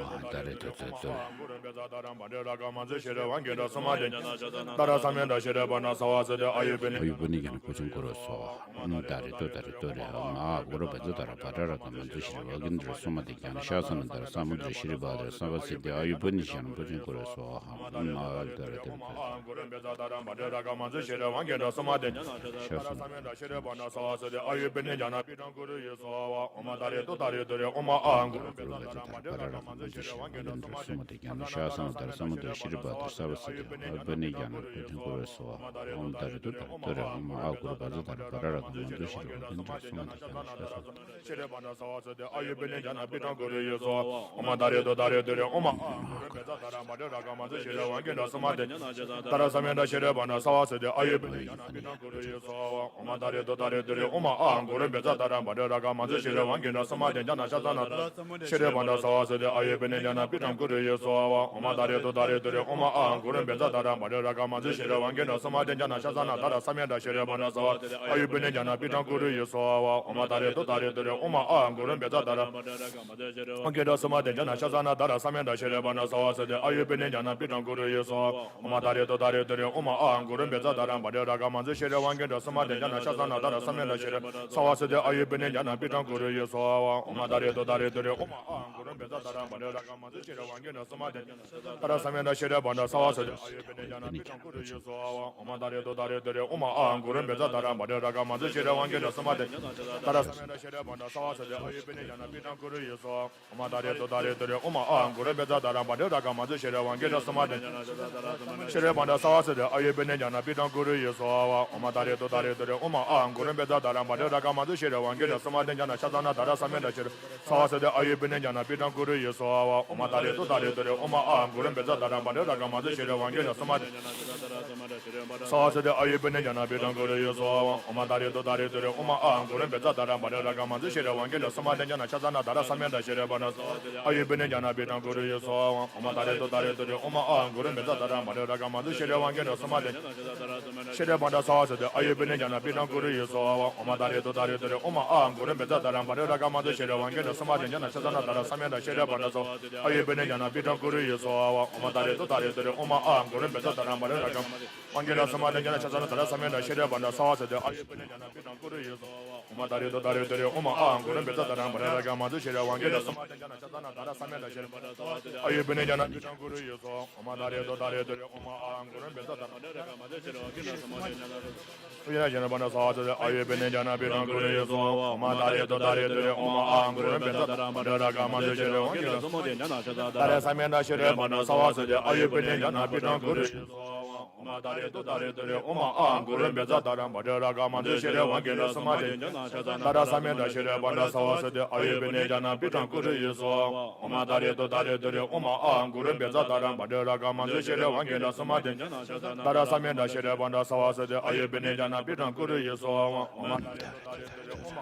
Daram Bandera Gamanzi Shere Wangenda Samadin, Dara Samenda Shere Banda Sawasa de Ayubini Ayubini Jana Kuchun Kuroso, Dare Dore, Ma Guruba Dara Padara Gamanzi Shere Wangenda Samadin, Shasana Dara Samudra Shri Badra Savasi de Ayubini Jana Kuchun Kuroso, Ma Dare Daram Bandera Gamanzi Shere Wangenda Samadin, Shasana Shere Banda Sawasa de Ayubini Jana Pitan Kuru Yeso, Omadare Dodare Dure, Oma Anguru Daram Bandera Gamanzi Shere Wangenda Samadin, Shasana Dara Samudra Shri Badra Savasi de Ayubini Jana Kuchun Kuroso, Dare Dore, Ma Guruba Dara Padara Gamanzi Shere Wangenda Samadin, Shere Banda Sawasa de Ayubini Jana Pitan Kuru Yeso, Omadare Dodare Dure, Oma Anguru Daram Bandera Gamanzi Shere Wangenda Samadin, Dara Samenda Shere Banda Sawasa de Ayubini Jana Pitan Kuru Yeso, Omadare Dodare Dure, Oma Anguru Daram Bandera Gamanzi Shere Wangenda Samadin, Jana Shazana Shere Banda Sawasa de Ayubini Jana Pitan Kuru Yeso, Omadare Dodare Dure, Oma Anguru Daram Bandera Gamanzi Shere Wangenda Samadin, Jana Shazana Dara Samenda Shere Banda Sawasa de Ayubini Jana Pitan Kuru Yeso, Omadare Dodare Dure, Oma Anguru Daram Wangenda Samadin, Jana Shazana Dara Samenda Shere Banda Sawasa de Ayubini Jana Pitan Kuru Yeso, Omadare Dodare Dure, Oma Anguru Daram Bandera Gamanzi Shere Wangenda Samadin, Jana Shazana Dara Samenda Shere Sawasa de Ayubini Jana Pitan Kuru Yeso, Omadare Dodare Dure, Oma Anguru Daram Bandera Gamanzi Shere Wangenda Samadin, Dara Samenda Shere Banda Sawasa de Ayubini Jana Pitan Kuru Yeso, Omadare Dodare Dure, Oma Anguru Daram Bandera Gamanzi Shere Wangenda Samadin, Dara Samenda Shere Banda Sawasa de Ayubini Jana Pitan Kuru Yeso, Omadare Dodare Dure, Oma Anguru Daram Bandera Gamanzi Shere Wangenda Samadin, Shere Banda Sawasa de Ayubini Jana Pitan Kuru Yeso, Omadare Dodare Dure, Oma Anguru Daram Bandera Gamanzi Shere Wangenda Samadin, Jana Shazana Dara Samenda Shere Sawasa de Ayubini Jana Pitan Kuru Yeso, Omadare Dodare Dure, Oma Anguru Daram Bandera Gamanzi Shere Wangenda Samadin, Sawasa de Ayubini Jana Pitan Kuru Yeso, Omadare Dodare Dure, Oma Anguru Daram Bandera Gamanzi Shere Wangenda Samadin, Jana Shazana Dara Samenda Shere Banda Ayubini Jana Pitan Kuru Yeso, Omadare Dodare Dure, Oma Anguru Daram Bandera Gamanzi Shere Wangenda Samadin, Shere Banda Sawasa de Ayubini Jana Pitan Kuru Yeso, Omadare Dodare Dure, Oma Anguru Daram Bandera Gamanzi Shere Wangenda Samadin, Jana Shazana Dara Samenda Shere Banda Ayubini Jana Pitan Kuru Yeso, Omadare Dodare Dure, Oma Anguru Daram Bandera Gamanzi Wangenda Samadin, Jana Shazana Dara Samenda Shere Banda Sawasa de Ayubini Jana Pitan Kuru Yeso, Omadare Dodare Dure, Oma Anguru Daram Bandera Gamanzi Shere Wangenda Samadin, Jana Shazana Dara Samenda Shere Ayubini Jana Pitan Kuru Yeso, Omadare Dodare Dure, Oma Anguru Daram Bandera Gamanzi Shere Wangenda Samadin, Jana Banda Sawasa de Ayubini Jana Pitan Kuru Yeso, Omadare Dodare Dure, Oma Anguru Daram Bandera Gamanzi Shere Wangenda Samadin, Dara Samenda Shere Banda Sawasa de Ayubini Jana Pitan Kuru Yeso, Omadare Dodare Dure, Oma Anguru Daram Bandera Gamanzi Shere Wangenda Samadin, Dara Samenda Shere Banda Sawasa de Ayubini Jana Pitan Kuru Yeso, Omadare Dodare Dure, Oma Anguru Daram Bandera Gamanzi Shere Wangenda Samadin, Dara Samenda Shere Banda Sawasa de Ayubini Jana Pitan Kuru Yeso, Omadare Dodare Dure,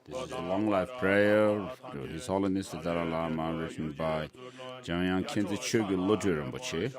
This is a long life prayer to His Holiness the Dalai Lama, written by Jamyang Khyentse Chögyal Lodrö Rinpoche.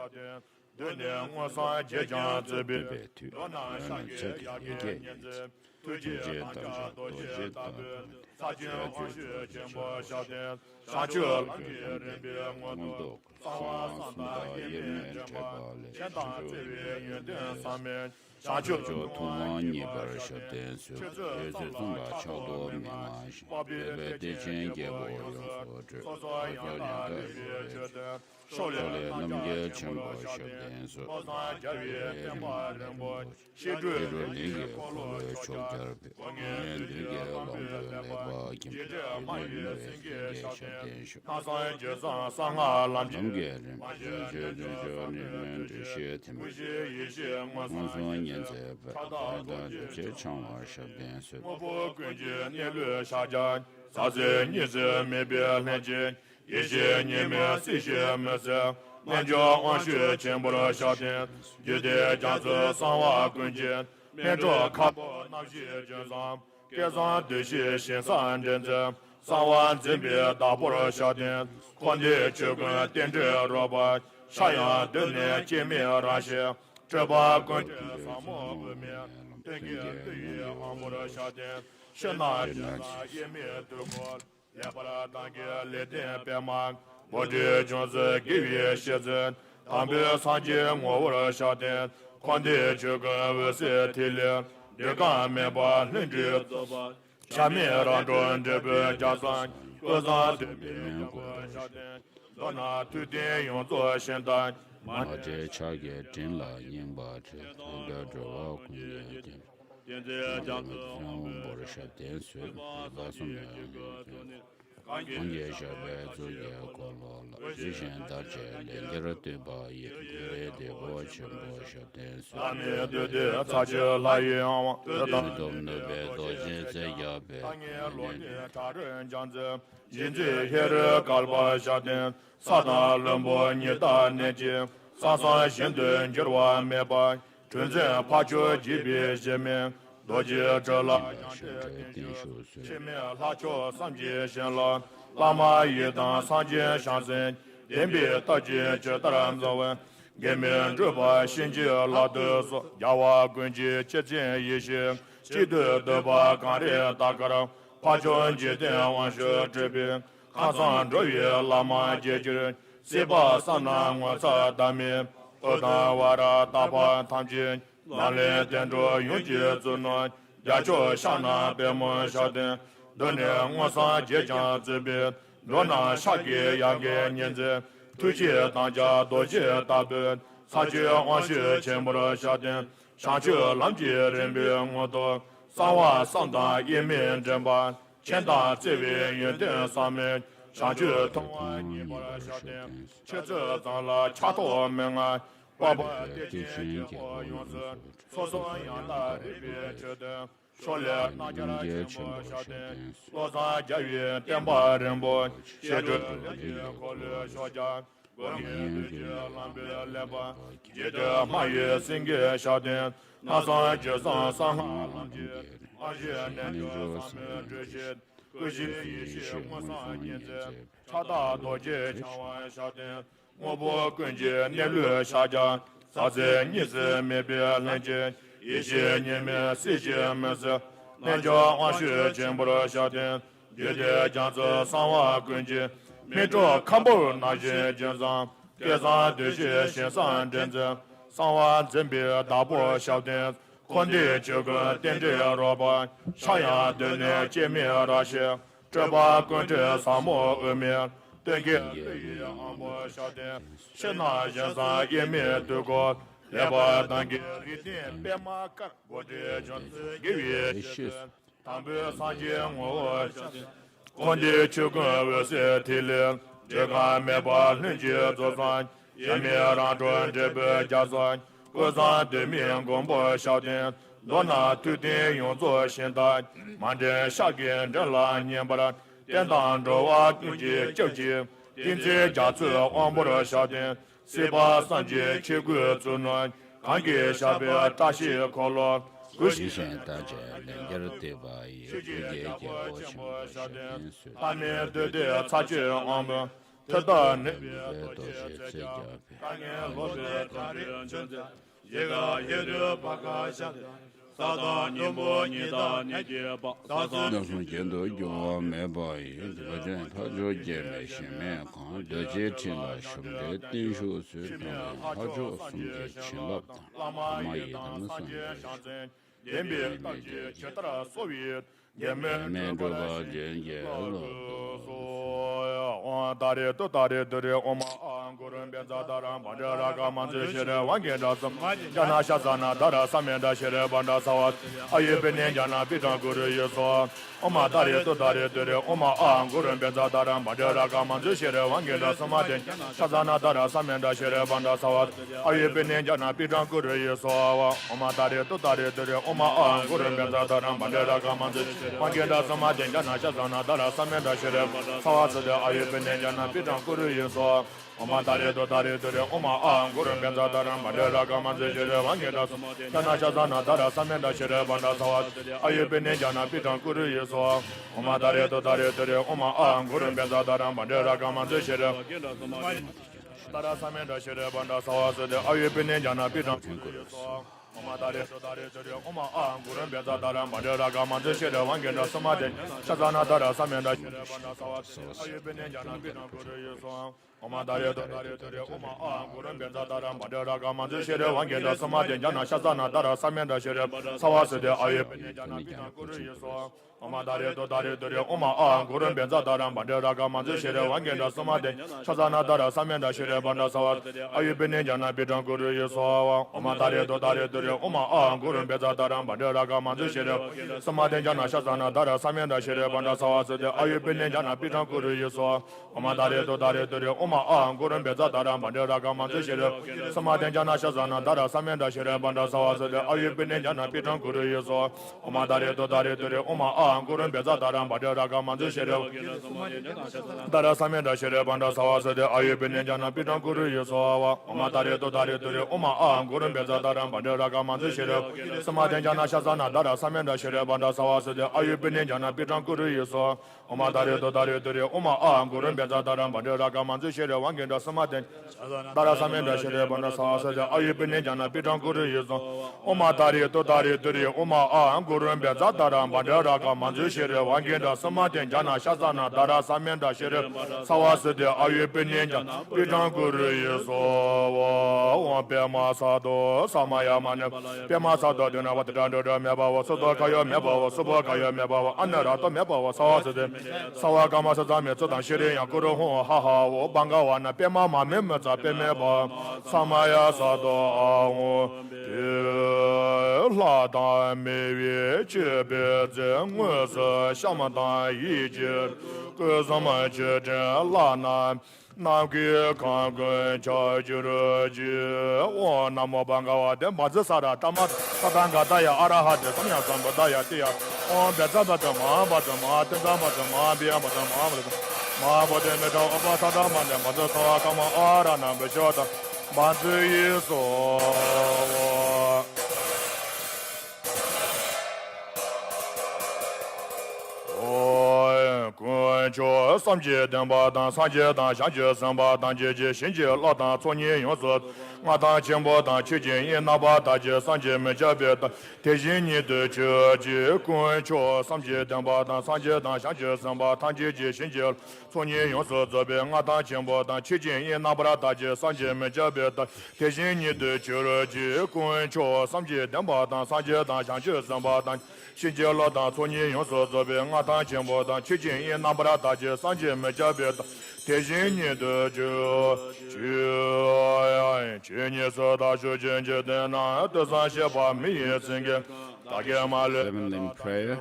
Lama Yidan Sanje Shansen, Dembi Taji Chetaram Gemen Drupa Shinji Ladus, Yawa Gunji Chetin Yishi, Chidu Deba Kari Takara, Pachon Jiten Wanshu Tribi, Hasan Droye Lama Jejir, Siba Sana Wasa Dami, Odawara Tapa Tamjin, Lale Dendro Yunji Zunon, Yacho Shana Bemo Shadin, Done Wasa Jejan Zibi, Lona Shaki Yage Nyenze, Tuji Tanja Doji Tabu, Saji Wanshi Chenmo Shadin, Shanchu Lamji Rimbi Moto, Sawa Sanda Yimin Jemba, Chenda Zibi Yundin Sami, Shanchu Tongwa Yiba Shadin, Chezu Zangla Chato Menga, Baba Deji Yepo Yunzi, Soso Yanda Ribi Chedin, Shole Najara Chenmo Shadin, Loza Jayu Temba Rimbo, Shedu Kole Shoja, Seven in prayer.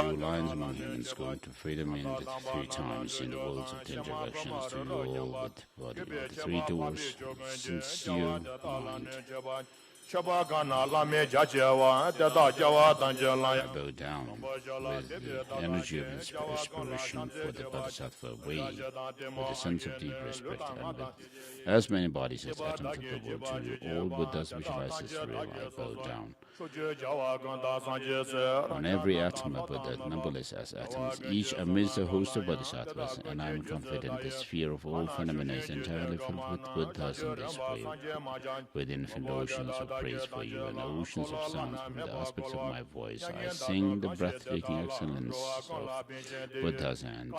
You lions among humans go into freedom in the 3 times in the worlds of 10 directions to rule with body of the 3 doors, sincere mind. I bow down with the energy of inspiration for the Bodhisattva way, with a sense of deep respect, and with as many bodies as atoms of the world to all Buddhas visualize this real. I bow down. On every atom of Buddha, numberless as atoms, each amidst a host of bodhisattvas, and I am confident the sphere of all phenomena is entirely filled with Buddhas in this way, with infinite oceans of praise for you and oceans of sounds from the aspects of my voice. I sing the breathtaking excellence of Buddhas and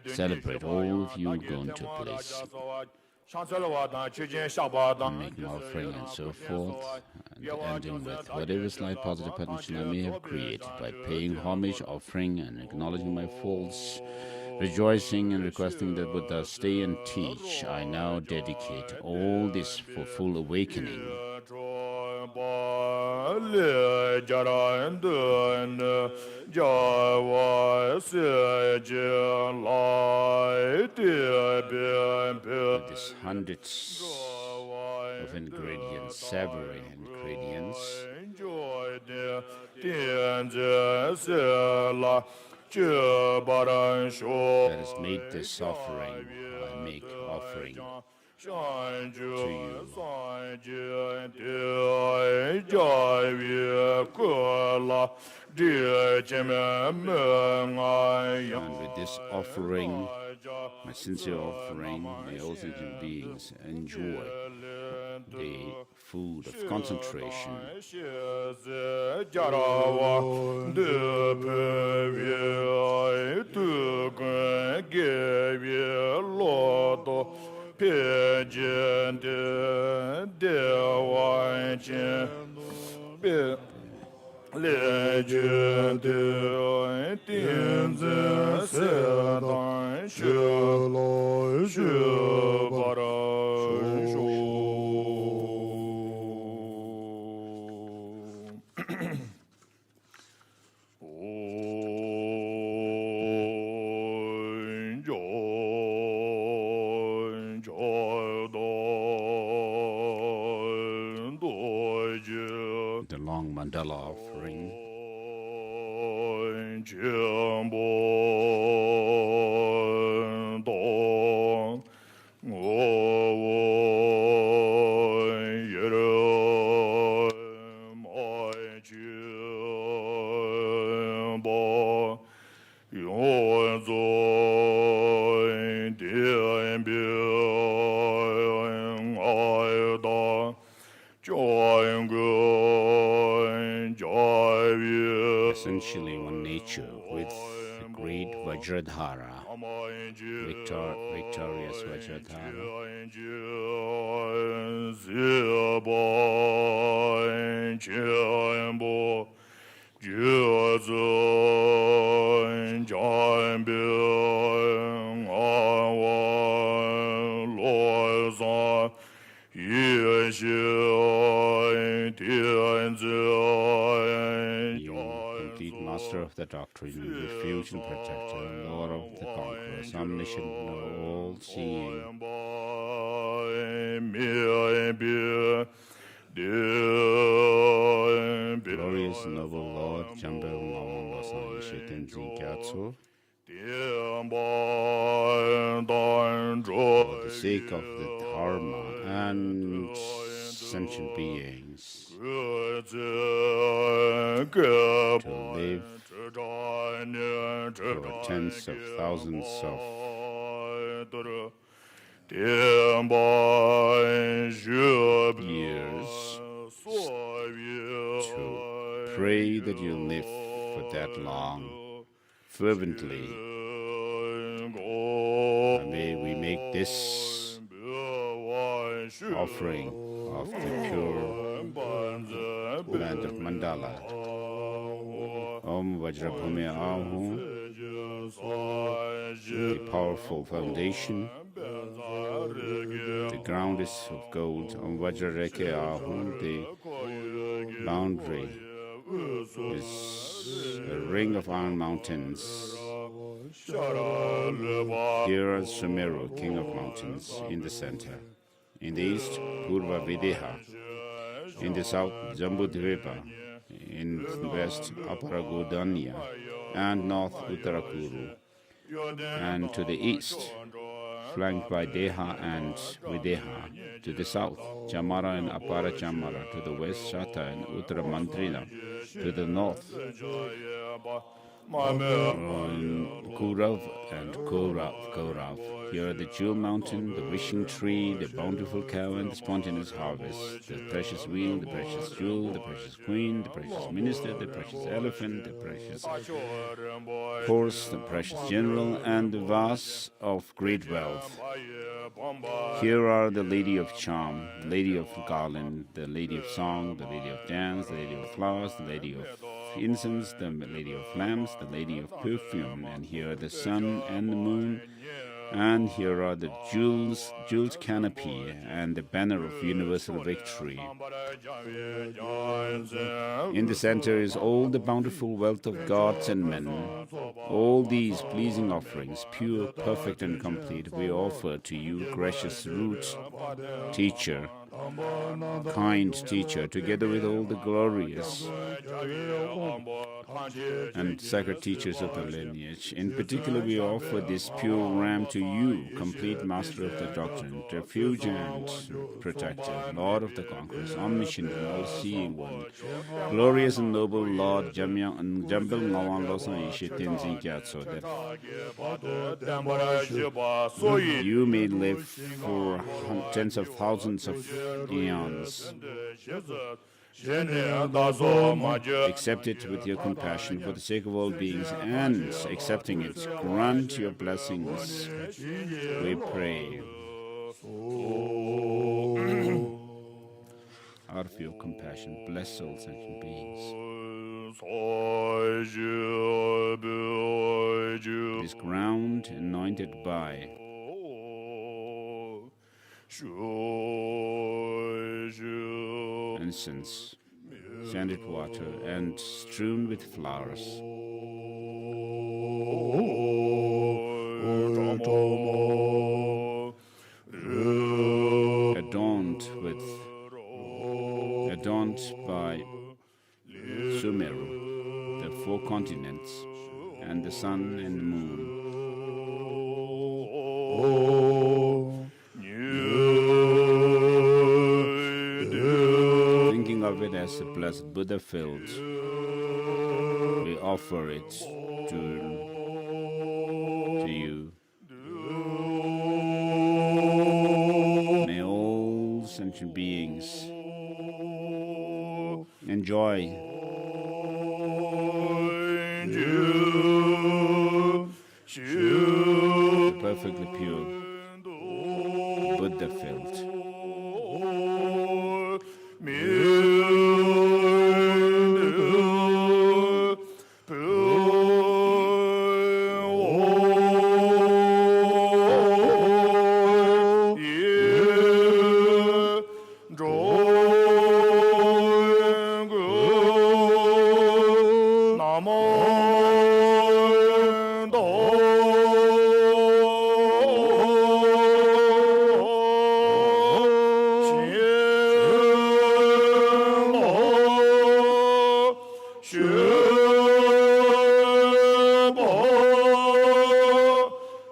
celebrate all of you gone to bliss. Make an offering and so forth, and ending with whatever slight positive potential I may have created by paying homage, offering, and acknowledging my faults, rejoicing and requesting that Buddha stay and teach. I now dedicate all this for full awakening. With these hundreds of ingredients, savory ingredients, that has made this offering, I make offering to you. And with this offering, my sincere offering, may all sentient beings enjoy the food of concentration. The long Mandala offering. Essentially one nature with the great Vajradhara, victorious Vajradhara. Jizun Janbing Awan Loizan Yixin Tianzin You, complete master of the doctrine, refuge and protector, Lord of the conquerors, omniscient, all-seeing. Glorious noble Lord, Jambel Ngawang Losan Shiten Zigyatso, for the sake of the Dharma and sentient beings, to live for tens of thousands of years, to pray that you live for that long, fervently. May we make this offering of the pure land of Mandala. Om Vajrabhumi Ahu, the powerful foundation. The ground is of gold. Om Vajrareke Ahu, the boundary is a ring of iron mountains. Here are Sumeru, king of mountains, in the center. In the east, Purva Videha. In the south, Jambudvipa. In the west, Aparagodanya. And north, Uttarakuru. And to the east, flanked by Deha and Videha. To the south, Chamara and Apara Chamara. To the west, Shata and Uttara Mandrila. To the north, Kurav and Korav. Here are the jewel mountain, the wishing tree, the bountiful cow, and the spontaneous harvest, the precious wheel, the precious jewel, the precious queen, the precious minister, the precious elephant, the precious horse, the precious general, and the vase of great wealth. Here are the lady of charm, the lady of garland, the lady of song, the lady of dance, the lady of flowers, the lady of incense, the lady of lamps, the lady of perfume, and here are the sun and the moon, and here are the jeweled canopy and the banner of universal victory. In the center is all the bountiful wealth of gods and men. All these pleasing offerings, pure, perfect, and complete, we offer to you, gracious root teacher, kind teacher, together with all the glorious and sacred teachers of the lineage. In particular, we offer this pure ram to you, complete master of the doctrine, refuge and protector, Lord of the conquerors, omniscient and all-seeing one, glorious and noble Lord, Jambel Ngawang Losan Yishitin Zingyatso, that you may live for tens of thousands of eons. Accept it with your compassion for the sake of all beings, and accepting it, grant your blessings, we pray. Out of your compassion, bless all sentient beings. This ground anointed by incense, scented water, and strewn with flowers. Adorned by Sumeru, the four continents, and the sun and the moon. Thinking of it as the blessed Buddha field, we offer it to you. May all sentient beings enjoy the perfectly pure Buddha filled.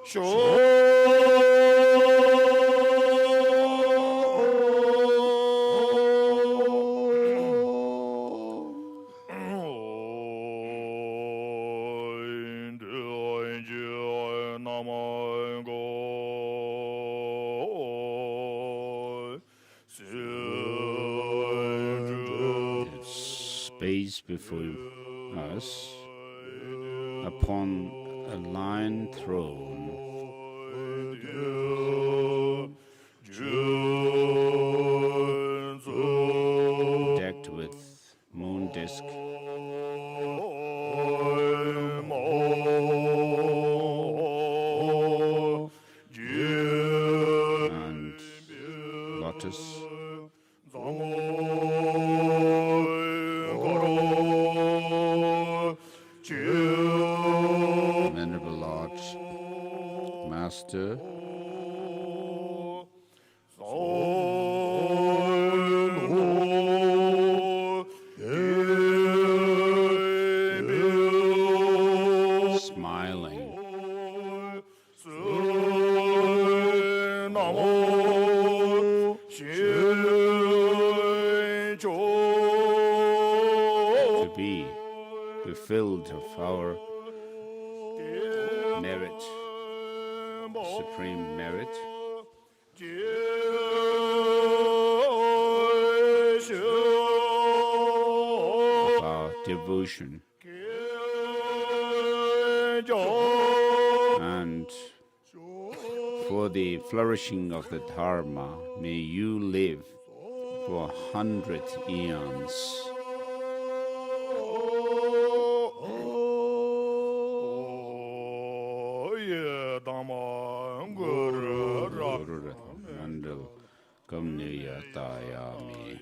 Space before us upon a lion throne decked with moon disk and lotus. Venerable Lord, Master, smiling, to be fulfilled of our merit, supreme merit, of our devotion, and for the flourishing of the Dharma, may you live for 100 eons. Mandala Kamniyatayami.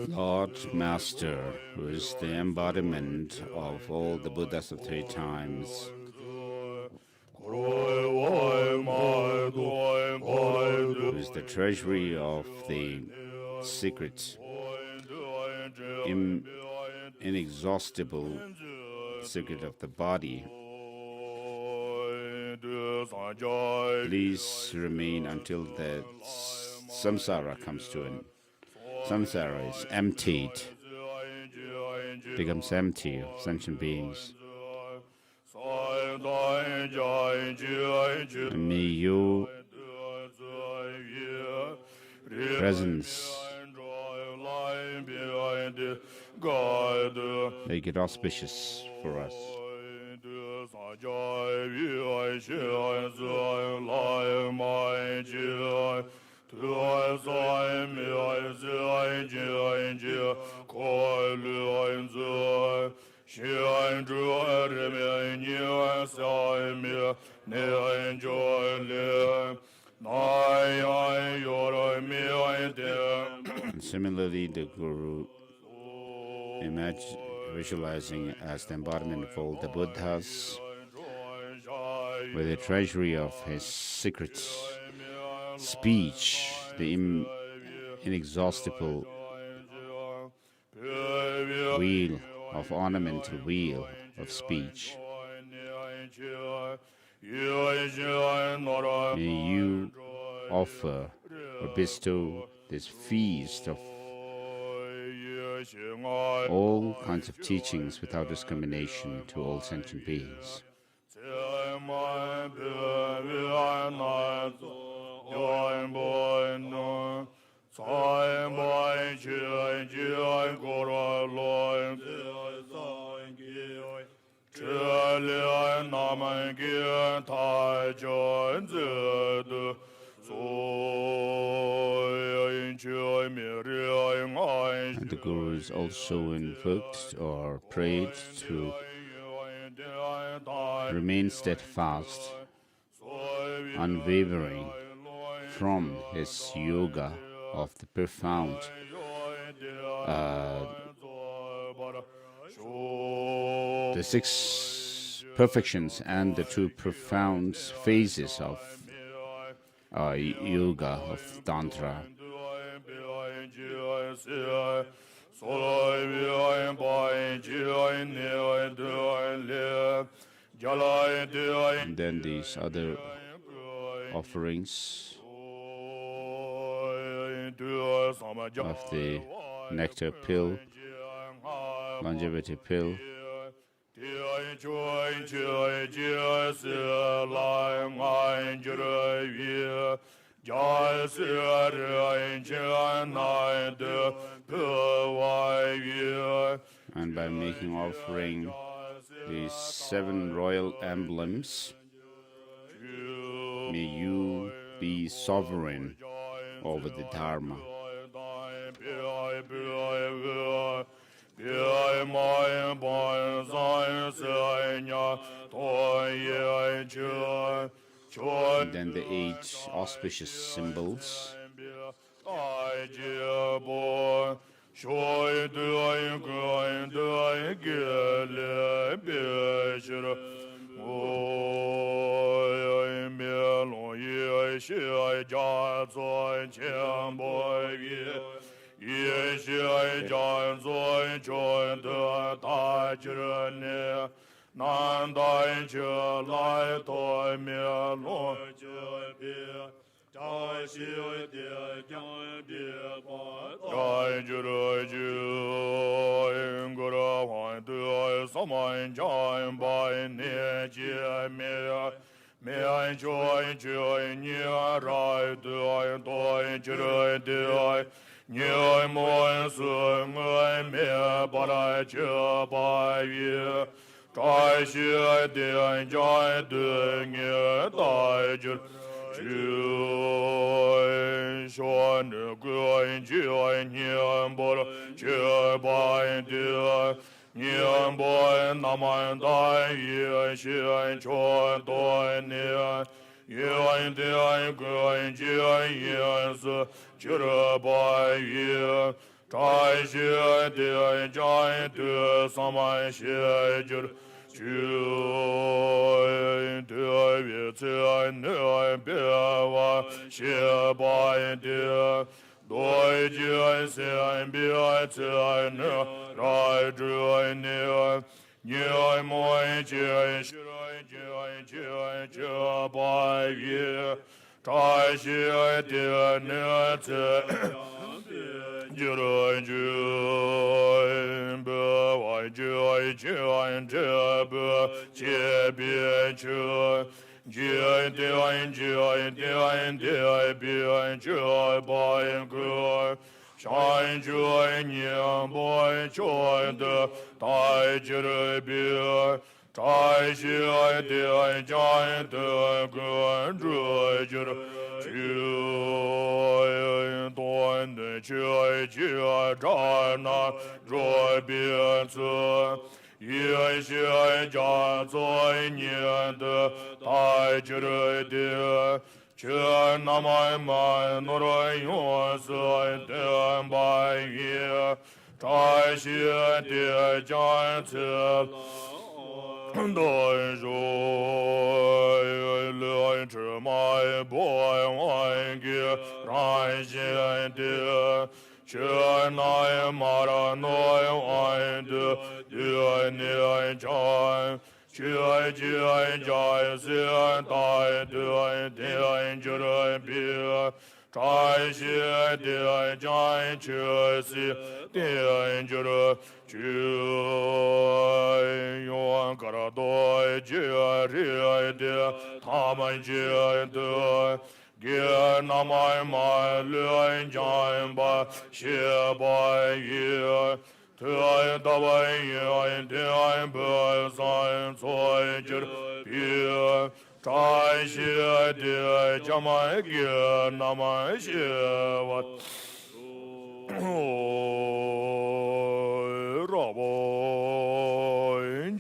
Lord Master, who is the embodiment of all the Buddhas of 3 times, who is the treasury of the secret, inexhaustible secret of the body, please remain until the samsara comes to an end. Samsara is emptied, becomes empty of sentient beings. And may your presence make it auspicious for us. And similarly, the Guru, visualizing as the embodiment of all the Buddhas, with the treasury of his secret speech, the inexhaustible wheel of ornamental wheel of speech. May you offer or bestow this feast of all kinds of teachings without discrimination to all sentient beings. And And the Guru is also invoked or prayed to remain steadfast, unwavering from his yoga of the profound the 6 perfections and the 2 profound phases of yoga of Tantra. And then these other offerings of the nectar pill, longevity pill, and by making offering these 7 royal emblems, may you be sovereign over the Dharma. And then the 8 auspicious symbols.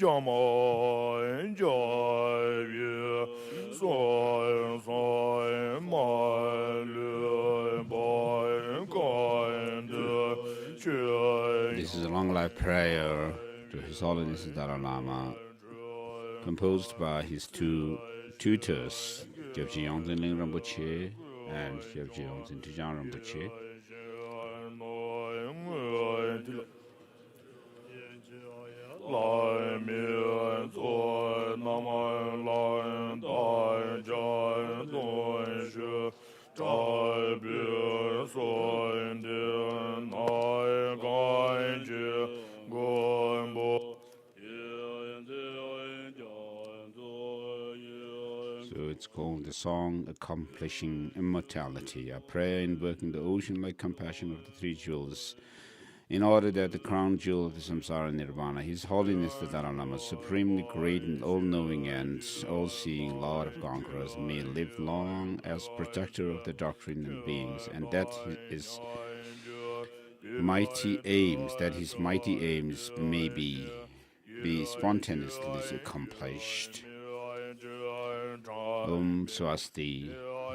This is a long life prayer to His Holiness the Dalai Lama, composed by his two tutors, Gyabji Yongzin Ling Rinpoche and Gyabji Yongzin Tujang Rinpoche. So it's called the Song Accomplishing Immortality, a prayer invoking the ocean-like compassion of the three jewels, in order that the crown jewel of the samsara nirvana, His Holiness the Dalai Lama, supremely great and all-knowing and all-seeing Lord of Conquerors, may live long as protector of the doctrine and beings, and that his mighty aims may be spontaneously accomplished. Swasti,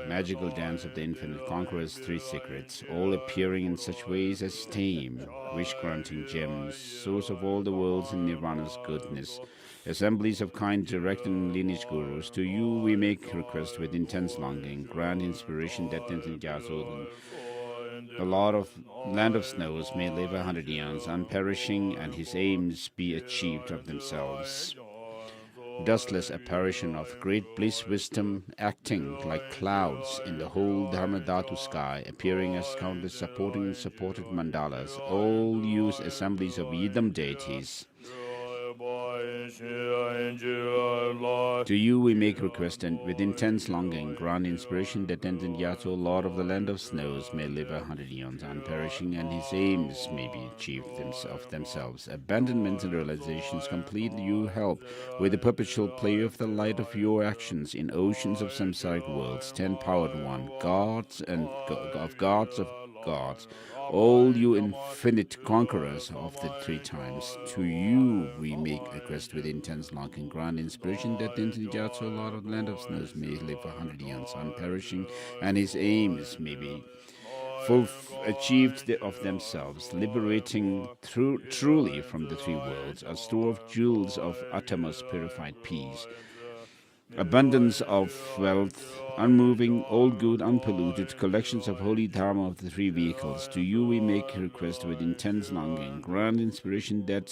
magical dance of the infinite conqueror's three secrets, all appearing in such ways as tame, wish-granting gems, source of all the worlds in nirvana's goodness, assemblies of kind direct and lineage gurus, to you we make request with intense longing, grand inspiration that Tenzin Gyatso, the Lord of Land of Snows, may live 100 eons, unperishing, and his aims be achieved of themselves. Dustless apparition of great bliss wisdom, acting like clouds in the whole Dharma Dhatu sky, appearing as countless supporting and supported mandalas, all use assemblies of Yidam deities. To you we make request, and with intense longing grant inspiration that Tenzin Gyatso, Lord of the Land of Snows, may live 100 eons unperishing, and his aims may be achieved of themselves. Abandonment and realizations complete you help with the perpetual play of the light of your actions in oceans of samsaric worlds, 10-powered one, gods and of gods of gods, all you infinite conquerors of the three times. To you we make request with intense longing, grant inspiration that Tenzin Gyatso, Lord of the Land of Snows, may live 100 eons unperishing, and his aims may be achieved of themselves, liberating truly from the three worlds, a store of jewels of uttermost purified peace, abundance of wealth, unmoving, all good, unpolluted, collections of holy Dharma of the three vehicles. To you we make request with intense longing, grant inspiration that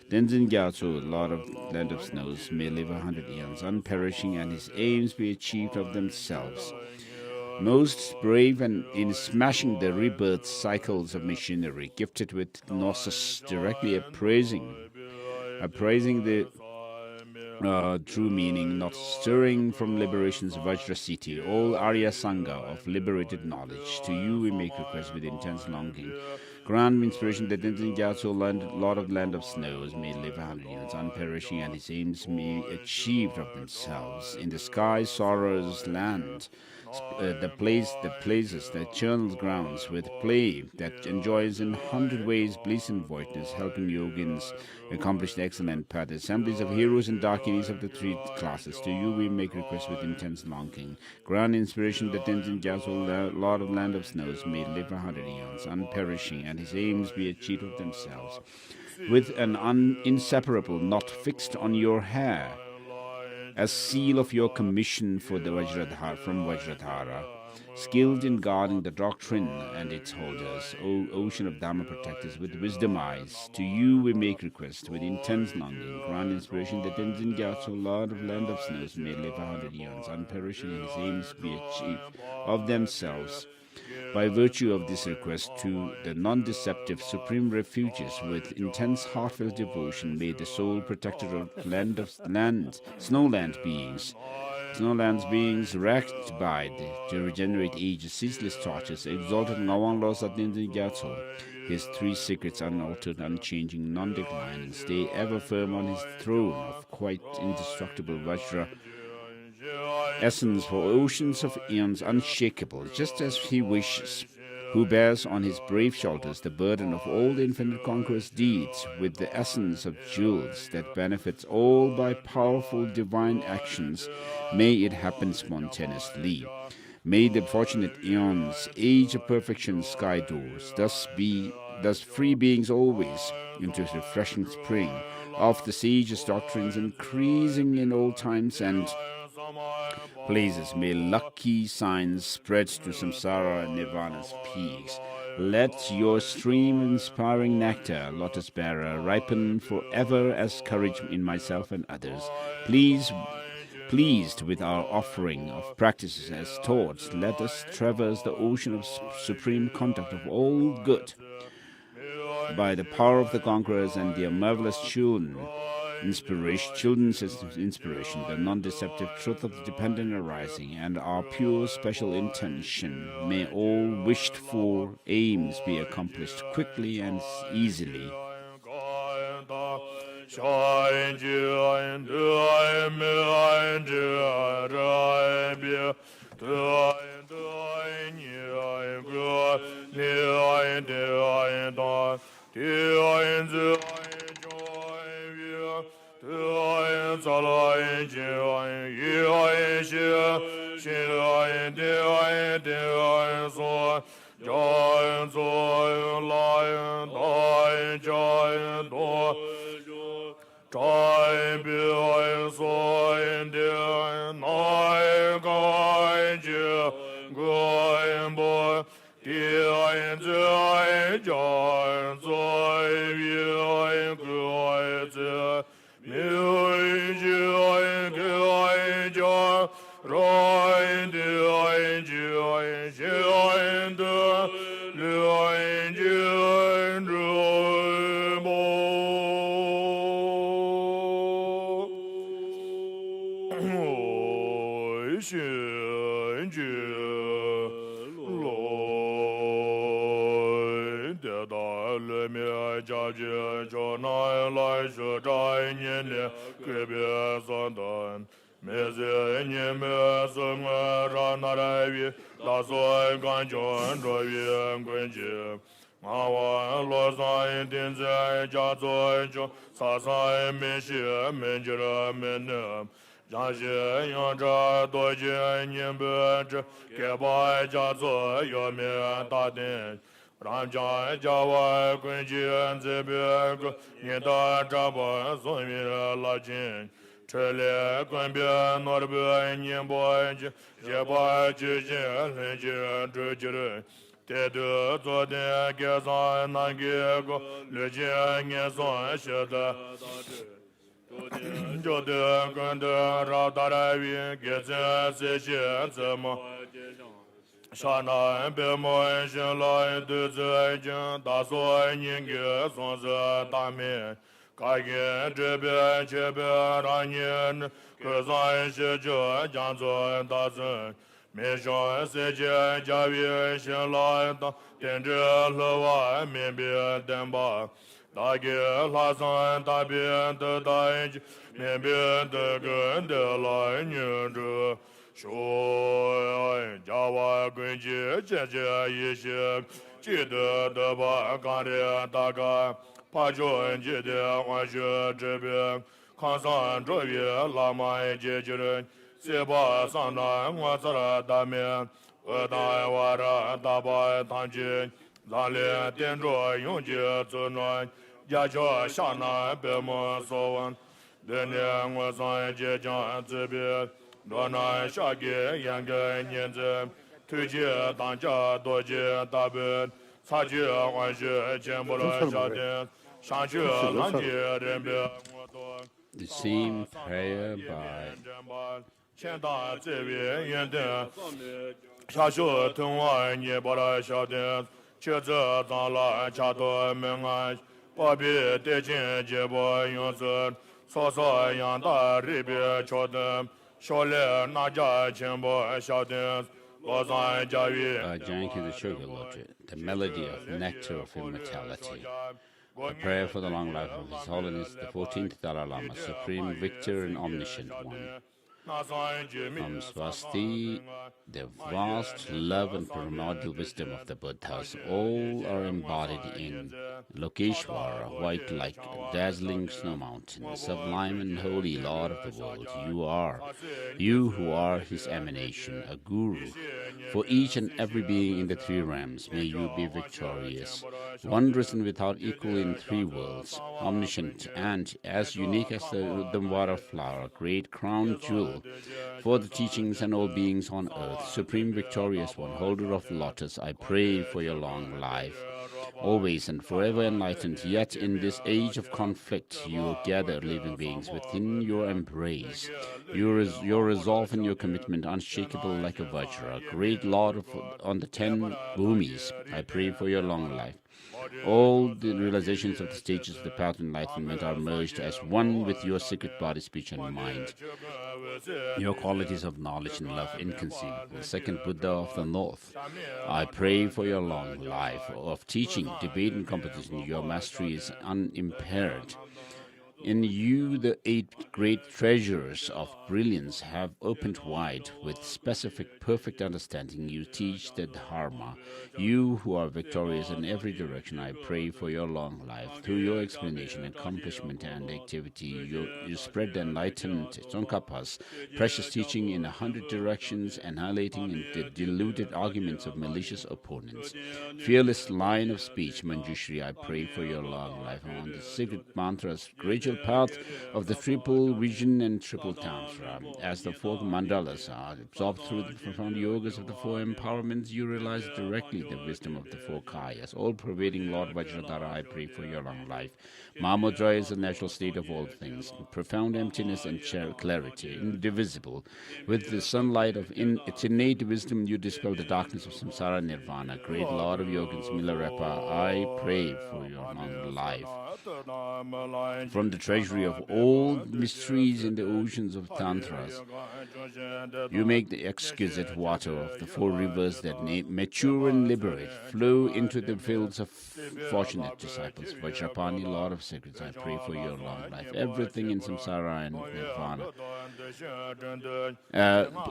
Tenzin Gyatso, Lord of Land of Snows, may live 100 eons unperishing, and his aims be achieved of themselves. Most brave and in smashing the rebirth cycles of machinery, gifted with gnosis, directly appraising the true meaning, not stirring from liberation's Vajrasiti, all Arya Sangha of liberated knowledge. To you we make request with intense longing. Grant inspiration that Tenzin Gyatso, Lord of the Land of Snows, may live 100 years unperishing, and his aims may be achieved of themselves. In the sky, sorrow's land, the places, the eternal grounds, with play that enjoys in 100 ways bliss and voidness, helping yogins accomplish the excellent path. Assemblies of heroes and dakinis of the three classes. To you we make request with intense longing. Grant inspiration that Tenzin Gyatso, Lord of the Land of Snows, may live 100 eons unperishing, and his aims be achieved of themselves. With an inseparable knot fixed on your hair, as seal of your commission for the Vajradhara, skilled in guarding the doctrine and its holders, O ocean of Dharma protectors with wisdom eyes, to you we make request with intense longing. Grant inspiration that Tenzin Gyatso, Lord of Land of Snows, may live 100 eons unperishing, and his aims be achieved of themselves. By virtue of this request to the non-deceptive supreme refuges, with intense heartfelt devotion, may the sole protector of snowland beings wrecked by the regenerate age, ceaseless tortures, exalted Ngawang Lo Satin Gyatso, his three secrets unaltered, unchanging, non-declining, stay ever firm on his throne of quite indestructible Vajra essence for oceans of eons unshakable, just as he wishes, who bears on his brave shoulders the burden of all the infinite conqueror's deeds with the essence of jewels that benefits all by powerful divine actions, may it happen spontaneously. May the fortunate eons, age of perfection, sky doors, thus free beings always into refreshing spring of the sage's doctrines increasing in all times and places. May lucky signs spread to samsara and nirvana's peaks. Let your stream inspiring nectar, lotus bearer, ripen forever as courage in myself and others. Pleased with our offering of practices as thoughts, let us traverse the ocean of supreme conduct of all good. By the power of the conquerors and their marvelous children's inspiration, the non-deceptive truth of the dependent arising, and our pure special intention, may all wished-for aims be accomplished quickly and easily. The same prayer by Janki the Sugar Lodge, the melody of nectar of immortality. A prayer for the long life of His Holiness the 14th Dalai Lama, Supreme Victor and Omniscient One. From Swasti, the vast love and primordial wisdom of the Buddhas, all are embodied in Lokeshwara, white like a dazzling snow mountain, sublime and holy Lord of the world. You who are his emanation, a guru. For each and every being in the three realms, may you be victorious, wondrous and without equal in three worlds, omniscient and as unique as the Udamvara flower, great crown jewel for the teachings and all beings on earth, supreme victorious one, holder of the lotus, I pray for your long life. Always and forever enlightened, yet in this age of conflict, you gather living beings within your embrace. Your resolve and your commitment unshakable like a vajra, great Lord on the 10 bhumis, I pray for your long life. All the realizations of the stages of the path of enlightenment are merged as one with your secret body, speech, and mind. Your qualities of knowledge and love inconceivable. Second Buddha of the North, I pray for your long life of teaching, debate, and competition. Your mastery is unimpaired. In you, the 8 great treasures of brilliance have opened wide. With specific, perfect understanding, you teach the Dharma. You who are victorious in every direction, I pray for your long life. Through your explanation, accomplishment, and activity, you spread the enlightened Tsongkhapa's precious teaching in 100 directions, annihilating the deluded arguments of malicious opponents. Fearless line of speech, Manjushri, I pray for your long life. On the secret mantras, gradual path of the triple vision and triple tantra. As the 4 mandalas are absorbed through the profound yogas of the 4 empowerments, you realize directly the wisdom of the 4 kayas. All-pervading Lord Vajradhara, I pray for your long life. Mahamudra is the natural state of all things, profound emptiness and clarity, indivisible. With the sunlight of its innate wisdom, you dispel the darkness of samsara nirvana. Great Lord of Yogins, Milarepa, I pray for your long life. From the treasury of all mysteries in the oceans of tantras, you make the exquisite water of the 4 rivers that mature and liberate flow into the fields of fortunate disciples. Vajrapani, Lord of Secrets, I pray for your long life. Everything in samsara and nirvana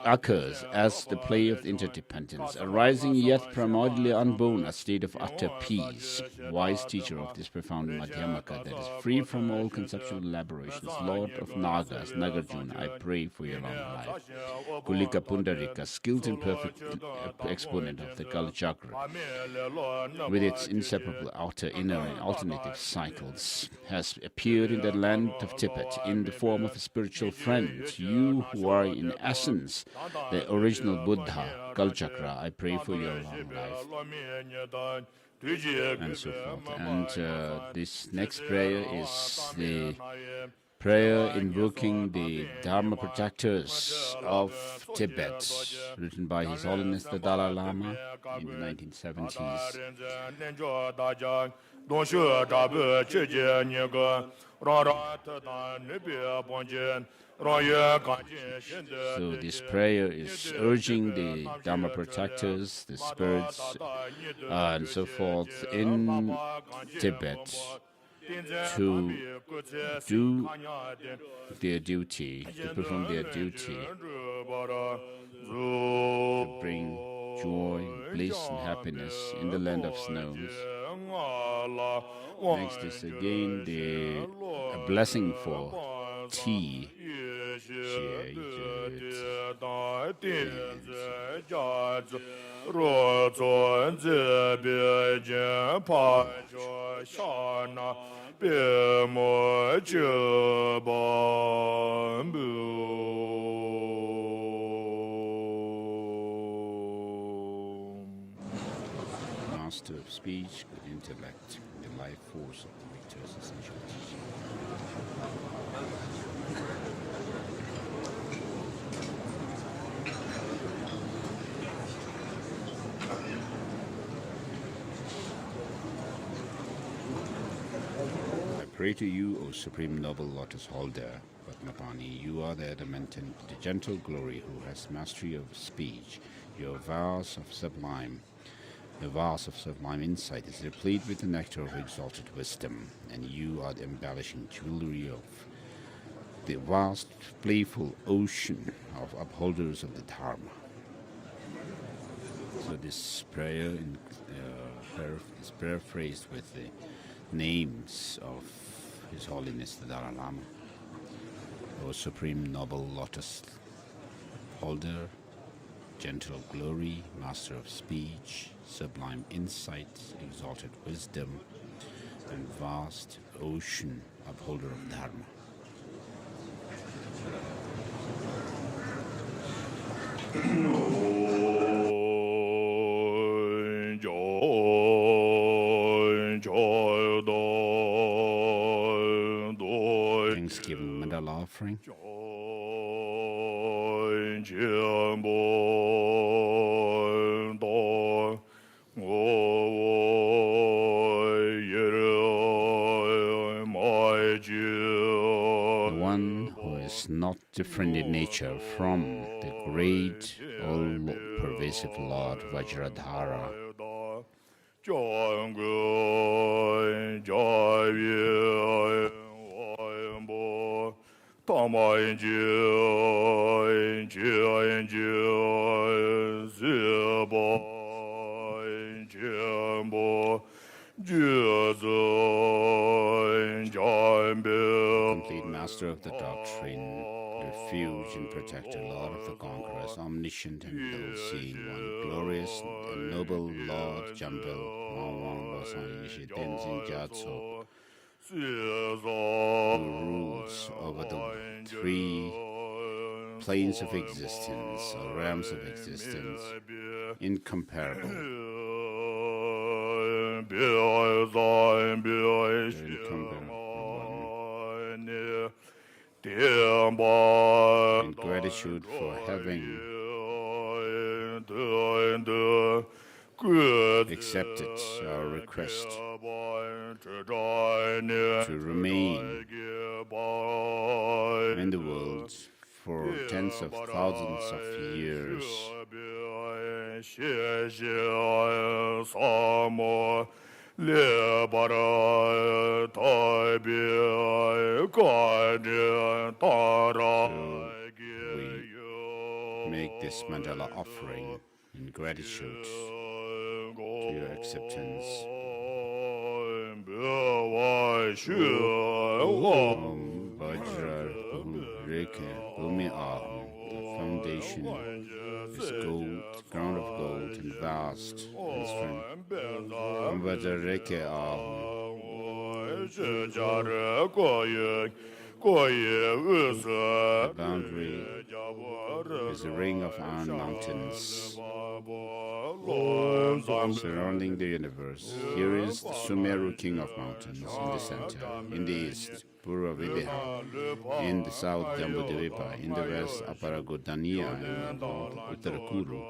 occurs as the play of interdependence, arising yet primordially unborn, a state of utter peace. Wise teacher of this profound Madhyamaka that is free from all conceptual elaborations, Lord of Nagas, Nagarjuna, I pray for your long life. Kulika Pundarika, skilled and perfect exponent of the Kala Chakra, with its inseparable outer, inner, and alternative cycles, has appeared in the land of Tibet in the form of a spiritual friend. You who are in essence the original Buddha, Kala Chakra, I pray for your long life. And so forth. And this next prayer is the prayer invoking the Dharma protectors of Tibet, written by His Holiness the Dalai Lama in the 1970s. So this prayer is urging the Dharma protectors, the spirits, and so forth in Tibet to do their duty, to perform their duty, to bring joy, bliss, and happiness in the land of snows. Next is again a blessing for tea. Master of speech, good intellect, the life force of the victor's essential teaching. I pray to you, O Supreme Noble Lotus Holder, Padmapani, you are the adamant and the gentle glory who has mastery of speech. Your vase of sublime insight is replete with the nectar of exalted wisdom, and you are the embellishing jewelry of the vast, playful ocean of upholders of the Dharma. So this prayer is paraphrased with the names of His Holiness the Dalai Lama, O Supreme Noble Lotus Holder, Gentle Glory, Master of Speech, Sublime Insight, Exalted Wisdom, and Vast Ocean Upholder of Dharma. Thanksgiving Mandala offering. The one who is not different in nature from the great, all-pervasive Lord Vajradhara. Complete master of the doctrine, refuge and protector, Lord of the conquerors, omniscient and all-seeing one, glorious and noble Lord Jambel, who rules over the three planes of existence, or realms of existence, incomparable. In gratitude for having accepted our request to remain in the world for tens of thousands of years. We make this mandala offering in gratitude to your acceptance. The foundation is gold, ground of gold, and vast and strength. The boundary is a ring of iron mountains surrounding the universe. Here is the Sumeru king of mountains in the center, in the east, Purva Videha, in the south, Jambudvipa, in the west, Aparagodaniya, in the north, Uttarakuru.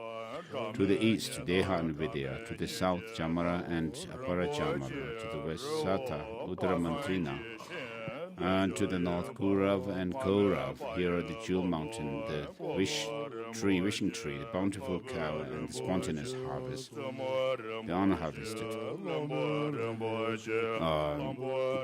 To the east, Deha and Vidya, to the south, Chamara and Aparachamara, to the west, Sata, Uttaramantrina, and to the north, Kurav and Kaurav. Here are the Jewel Mountain, the wishing tree, the bountiful cow, and the spontaneous harvest, the unharvested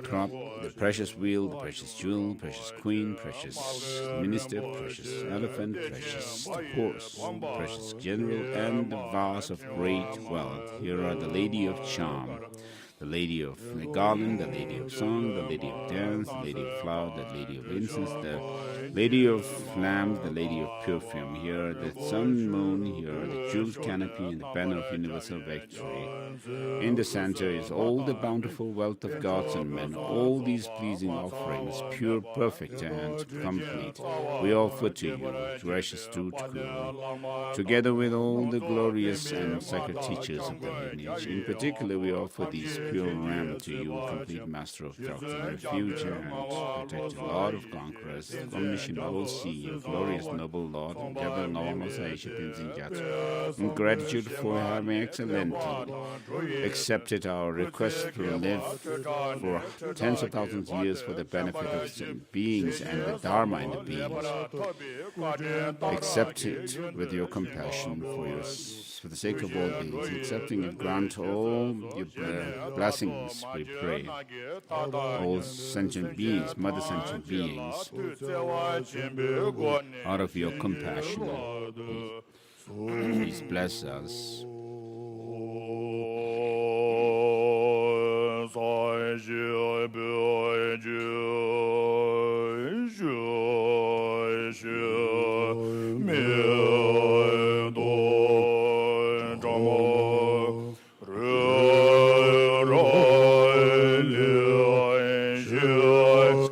crop, the precious wheel, the precious jewel, precious queen, precious minister, precious elephant, precious horse, precious general, and the vase of great wealth. Here are the lady of charm, the lady of the garland, the lady of song, the lady of dance, the lady of flower, the lady of incense, the lady of lamp, the lady of perfume. Here are the sun, moon, here are the jeweled canopy and the banner of universal victory. In the center is all the bountiful wealth of gods and men. All these pleasing offerings, pure, perfect, and complete, we offer to you, gracious Chotrul, together with all the glorious and sacred teachers of the lineage. In particular, we offer these pure ram to you, complete master of doctrine, refuge and protector, Lord of conquerors, omniscient, all-seeing, glorious noble Lord, and Jabal in gratitude for having excellently accepted our request to live for tens of thousands of years for the benefit of the beings and the Dharma in the beings. Accept it with your compassion for the sake of all beings. Accepting it, grant all your blessings we pray. All sentient beings, mother sentient beings, out of your compassion, please bless us.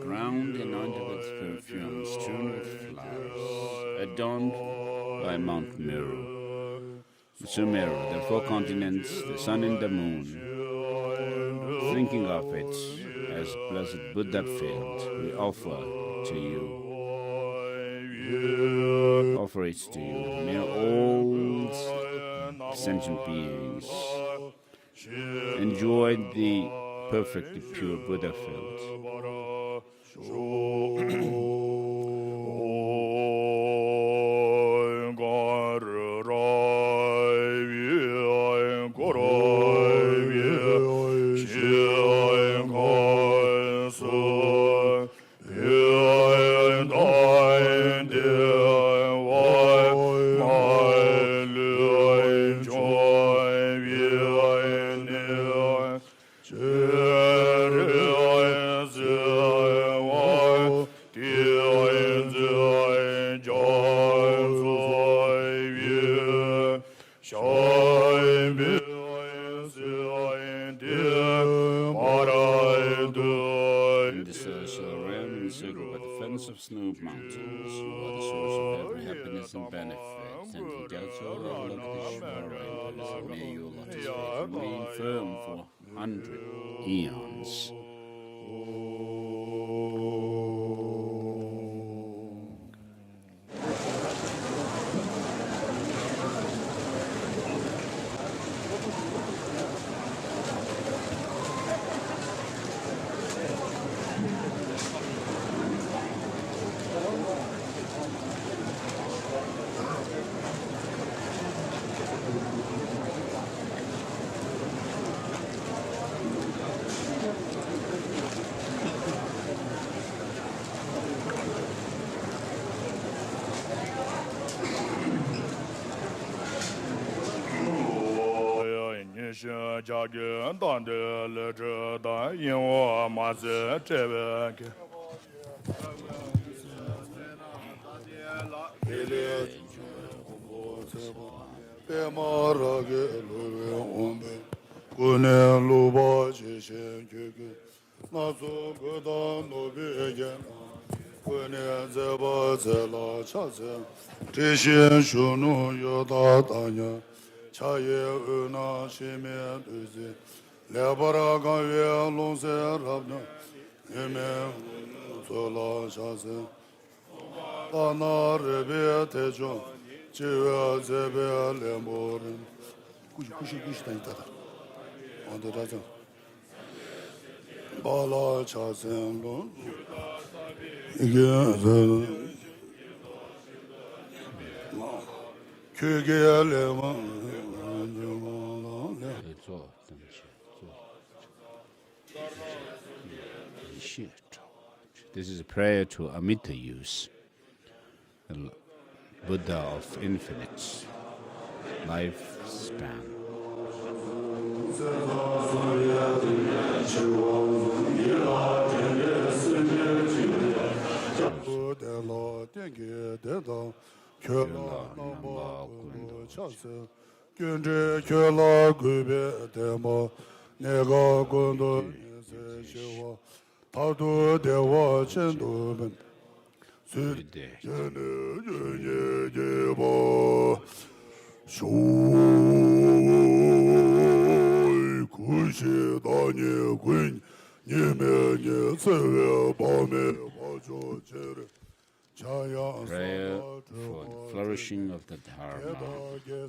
Crowned and anointed with perfume, strewn with flowers, adorned by Mount Meru, Sumeru, the four continents, the sun and the moon. Thinking of it as blessed Buddha field, we offer to you. Offer it to you. May all sentient beings enjoy the perfectly pure Buddha field. Of snow mountains, you are the source of every happiness and benefit, and may your lotus faith remain firm for 100 eons. This is a prayer to Amita use, the Buddha of infinite lifespan. Prayer for the flourishing of the Dharma in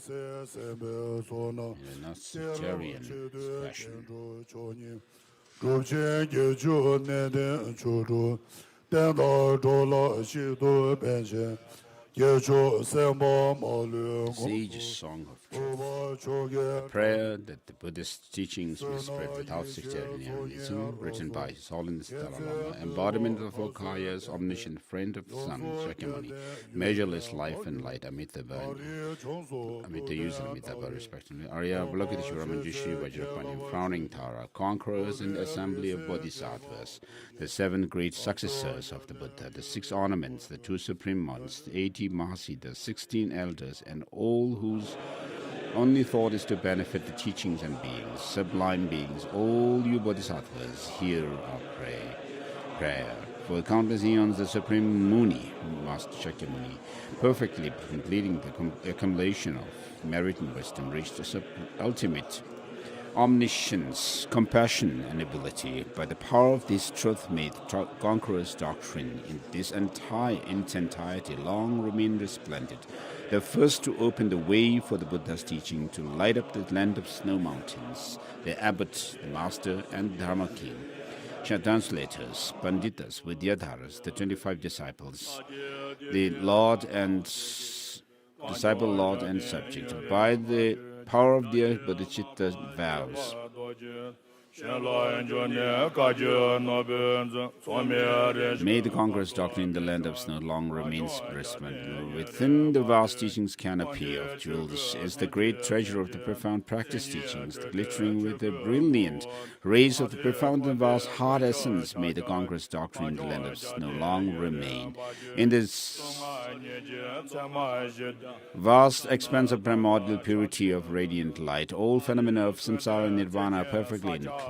a Gnosticism expression. Sage's Song of Truth, a prayer that the Buddhist teachings will spread without sectarianism, written by His Holiness Dalai Lama, embodiment of Okaya's omniscient friend of the sun, Shakyamuni, measureless life and light, Amitabha, Amitayusa and Amitabha, respectively, Arya, Avalokiteshvara, Manjushri, Vajrapani, Frowning Tara, conquerors and assembly of Bodhisattvas, the 7 great successors of the Buddha, the 6 ornaments, the 2 supreme months, the 80 Mahasi, the 16 elders, and all whose only thought is to benefit the teachings and beings, sublime beings, all you bodhisattvas, hear our prayer. For countless eons, the Supreme Muni, Master Shakyamuni, perfectly completing the accumulation of merit and wisdom, reached the ultimate omniscience, compassion, and ability. By the power of this truth made conqueror's doctrine in its entirety long remain resplendent, the first to open the way for the Buddha's teaching to light up the land of snow mountains, the abbot, the master, and the Dharma king. Translators, Panditas, Vidyadharas, the 25 disciples, the Lord and disciple, Lord and subject, by the power of their bodhicitta vows. May the conqueror's doctrine in the land of snow long remain resplendent. Within the vast teachings canopy of jewels is the great treasure of the profound practice teachings, glittering with the brilliant rays of the profound and vast heart essence. May the conqueror's doctrine in the land of snow long remain. In this vast expanse of primordial purity of radiant light, all phenomena of samsara and nirvana are perfectly included.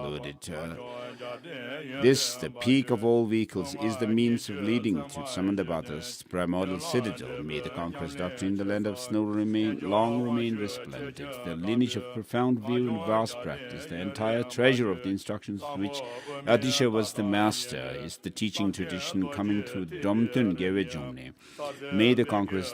This, the peak of all vehicles, is the means of leading to Samandabhata's primordial citadel. May the conqueror's doctrine in the land of snow long remain resplendent. The lineage of profound view and vast practice, the entire treasure of the instructions of which Adisha was the master, is the teaching tradition coming through Domtun Gewejomne. May the conqueror's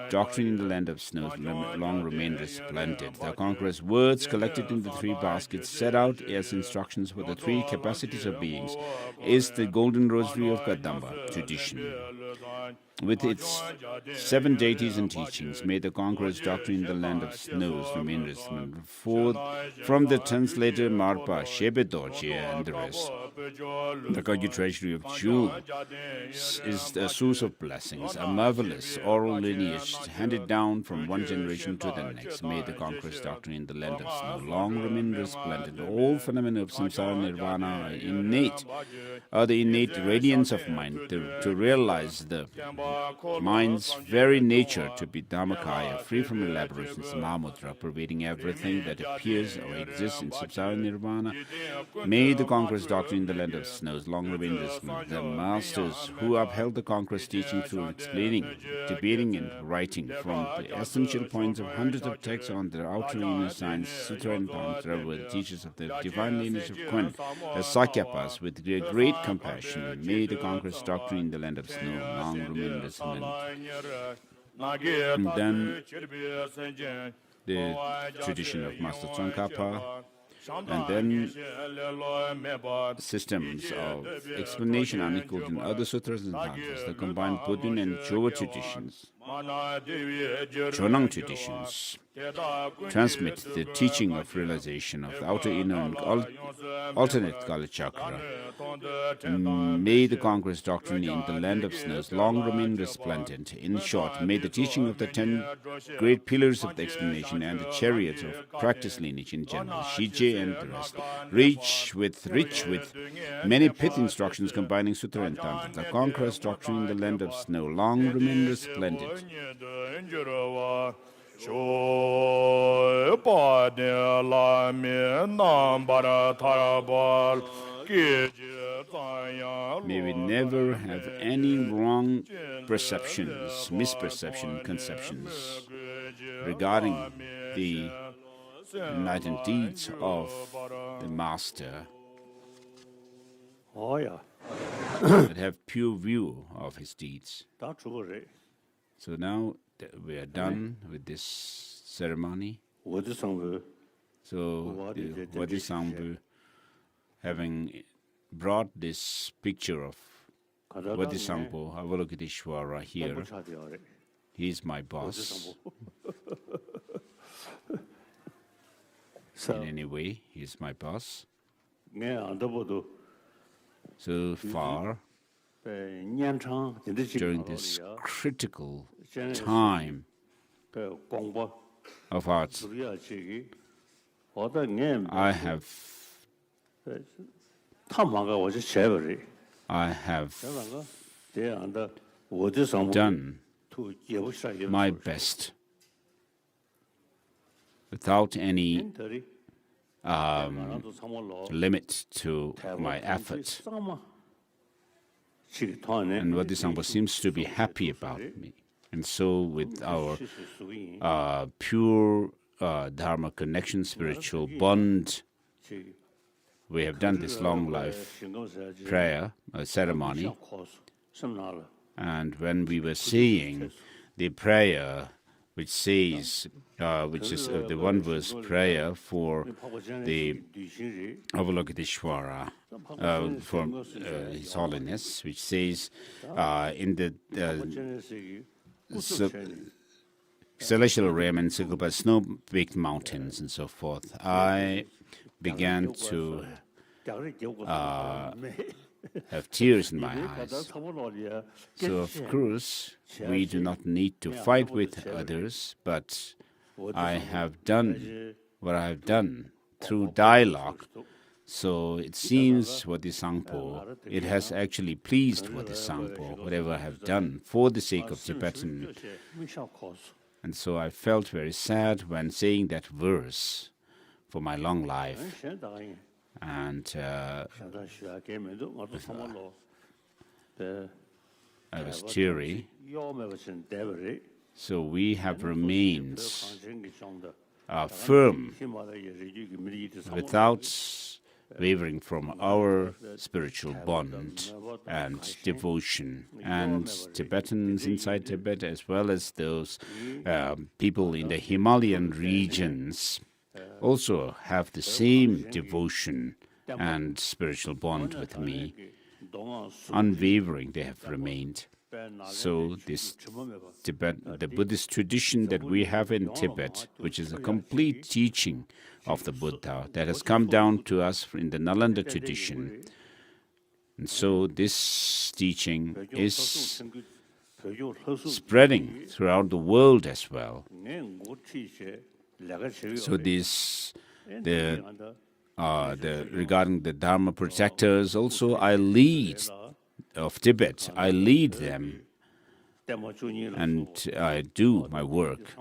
doctrine in the land of snow long remain resplendent. The conqueror's words collected in the 3 baskets set out as instructions for the 3 capacities of beings is the golden rosary of Kadamba tradition. With its 7 deities and teachings, may the conqueror's doctrine in the land of snows remain resplendent. From the translator Marpa, Shebedorje, and the rest, the Kagyu treasury of jewel is the source of blessings, a marvelous oral lineage handed down from one generation to the next. May the conqueror's doctrine in the land of snow long remain resplendent. All phenomena of samsara nirvana are the innate radiance of mind to realize the mind's very nature to be Dhammakaya, free from elaborations, Mahamudra, pervading everything that appears or exists in samsara nirvana. May the conqueror's doctrine in the land of snows long remain resplendent. The masters who upheld the conqueror's teaching through explaining, debating, and writing from the essential points of hundreds of texts on their outer inner science, Sutra and Tantra, were the teachers of the divine lineage of Kun, the Sakyapas, with great compassion. May the conqueror's doctrine in the land of snow long remain resplendent. And then the tradition of Master Tsongkhapa, and then systems of explanation unequaled in other sutras and tantras, the combined Buddhin and Chowa traditions, Chonang traditions, transmit the teaching of realization of the outer, inner, and alternate Kala Chakra. May the conqueror's doctrine in the land of snows long remain resplendent. In short, may the teaching of the 10 great pillars of the explanation and the chariots of practice lineage in general, Shije and the rest, rich with many pith instructions combining Sutra and Tantra, the conqueror's doctrine in the land of snow long remain resplendent. May we never have any wrong perceptions, misperception, conceptions regarding the enlightened deeds of the Master, that have pure view of his deeds. So now that we are done with this ceremony, so the Wadisangbu, having brought this picture of Wadisangbu Avalokiteshvara here, He's my boss. In any way, he's my boss. So far, during this critical time of ours, I have done my best without any limit to my effort. And Bodhisattva seems to be happy about me. And so with our pure Dharma connection, spiritual bond, we have done this long life prayer ceremony. And when we were saying the prayer, which says, which is the one verse prayer for the Avalokiteshvara, for His Holiness, which says in the celestial realm and circled by snow-baked mountains and so forth, I began to have tears in my eyes. So, of course, we do not need to fight with others, but I have done what I have done through dialogue. So it seems Bodhisattva, it has actually pleased Bodhisattva, whatever I have done for the sake of Tibetan. And so I felt very sad when saying that verse for my long life. And I was teary. So we have remained firm without wavering from our spiritual bond and devotion. And Tibetans inside Tibet, as well as those people in the Himalayan regions, also have the same devotion and spiritual bond with me. Unwavering they have remained. So this the Buddhist tradition that we have in Tibet, which is a complete teaching of the Buddha that has come down to us in the Nalanda tradition. And so this teaching is spreading throughout the world as well. So this, regarding the Dharma protectors, also I lead of Tibet. I lead them, and I do my work,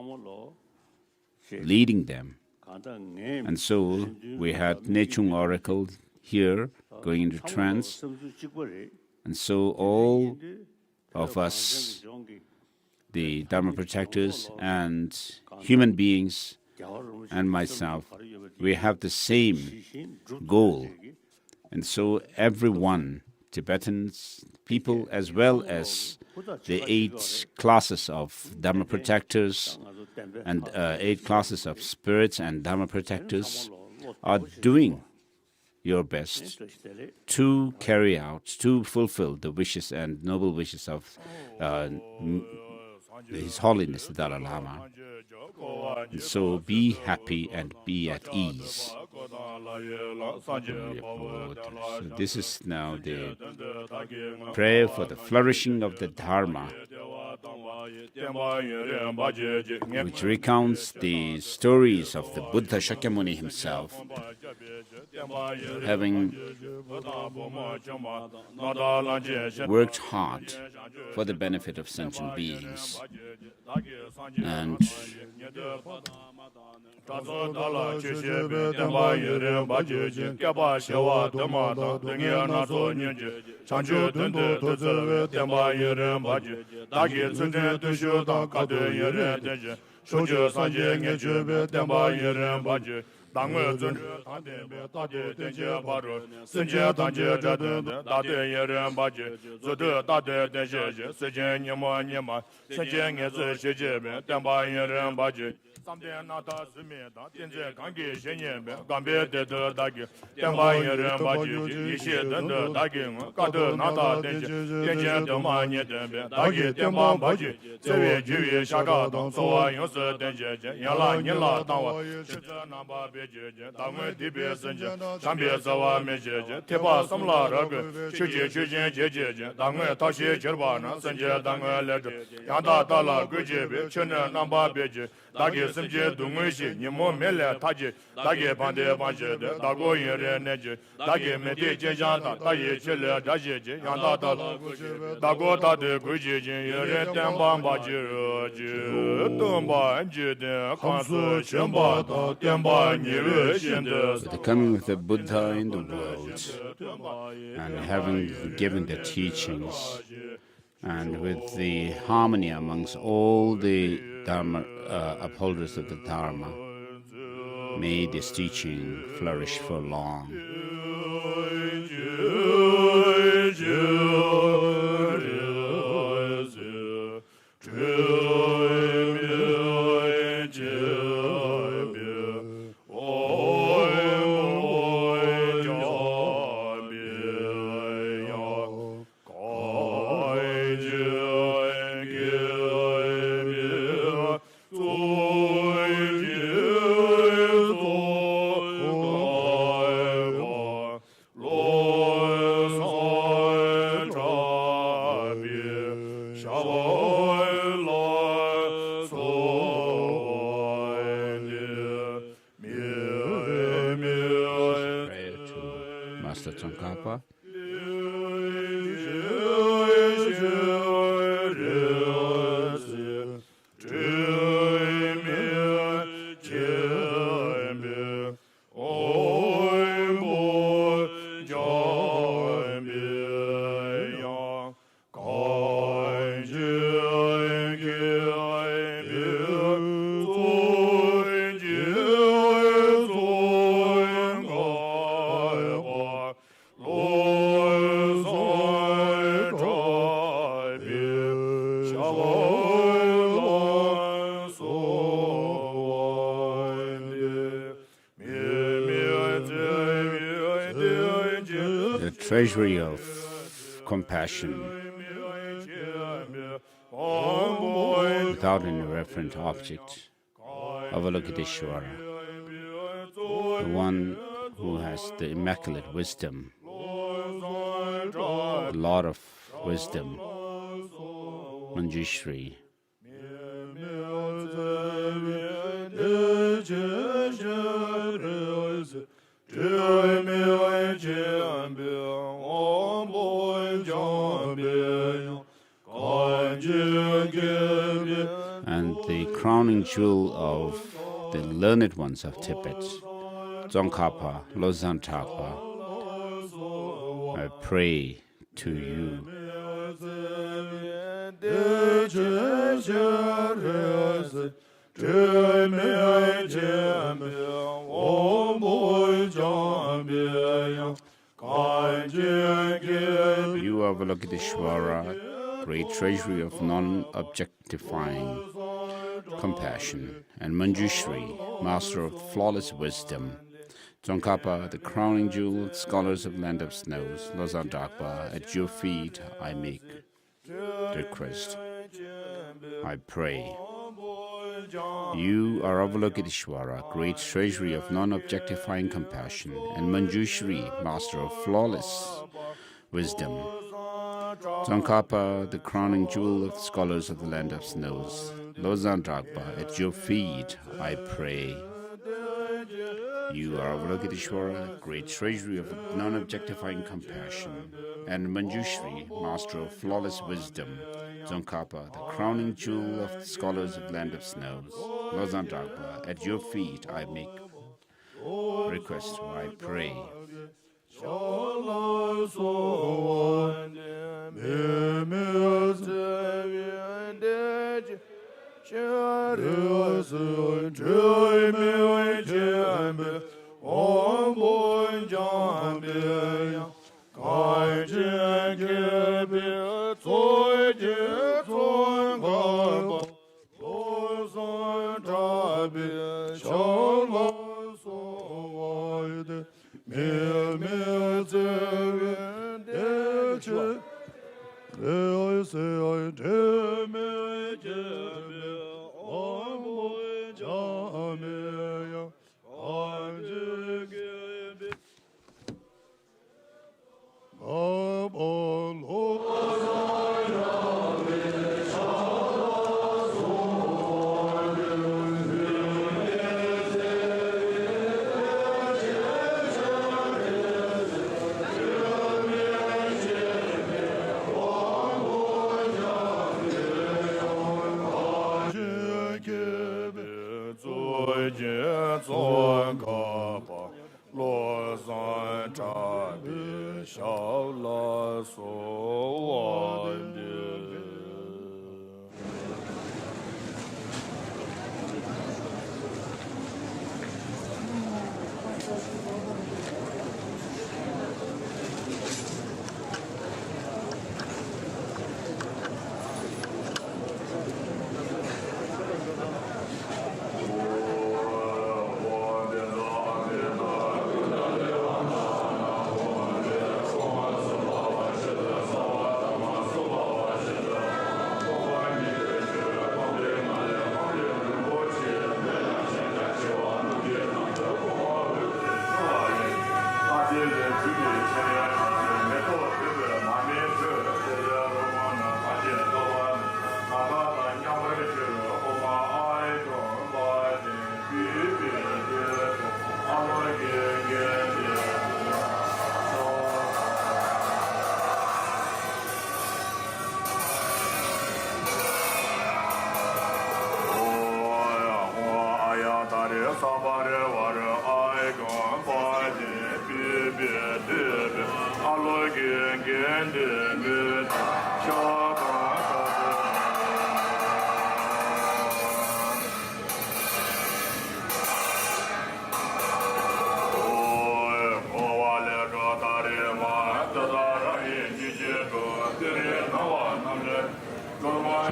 leading them. And so we had Nechung oracle here, going into trance, and so all of us, the Dharma protectors and human beings, and myself, we have the same goal. And so everyone, Tibetans, people, as well as the 8 classes of Dharma protectors and 8 classes of spirits and Dharma protectors, are doing your best to carry out, to fulfill the wishes and noble wishes of His Holiness the Dalai Lama. And so be happy and be at ease. So this is now the prayer for the flourishing of the Dharma, which recounts the stories of the Buddha Shakyamuni himself, having worked hard for the benefit of sentient beings. And 当我尊者大殿别大殿殿结巴如圣洁当结这等的大殿也人八戒做的大殿殿谢谢世间你么圣洁也是谢谢别殿巴也人八戒三殿那大寺面大殿在刚给先年别刚别的大给殿巴也人八戒一些等的大给我搞的那大殿结的嘛也等别大给殿巴八戒这月就月下个当所啊用是殿结原来你拉当我现在那把别结当我的别圣洁上别是我没结贴把什么拉这个去结当我他些结吧那圣洁当我来着让他到了归结别去那那把别结大给圣洁东西些你莫没来他结大给旁的旁结的大过人人那结大给没得结上大也去了这些结让他到了大过他的归结有人等帮把结等把结的看似先把到点把你热心的 With the coming of the Buddha in the world, and having given the teachings, and with the harmony amongst all the Dharma, upholders of the Dharma, may this teaching flourish for long. Treasury of compassion without any referent object, Avalokiteshvara, the one who has the immaculate wisdom, the Lord of wisdom, Manjushri. And the crowning jewel of the learned ones of Tibet, Tsongkhapa, Losang Trapa, I pray to you. You are Avalokiteshvara, great treasury of non-objectifying compassion, and Manjushri, master of flawless wisdom. Tsongkhapa, the crowning jewel, scholars of land of snows, Losang Trapa, at your feet I make request. I pray. You are Avalokiteshvara, great treasury of non-objectifying compassion, and Manjushri, master of flawless wisdom. Tsongkhapa, the crowning jewel of the scholars of the land of snows, Losang Trapa, at your feet I pray. You are Avalokiteshvara, great treasury of non-objectifying compassion, and Manjushri, master of flawless wisdom. Tsongkhapa, the crowning jewel of the scholars of the land of snows, Losang Trapa, at your feet I make request, I pray.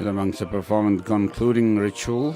The monks are performing the concluding ritual.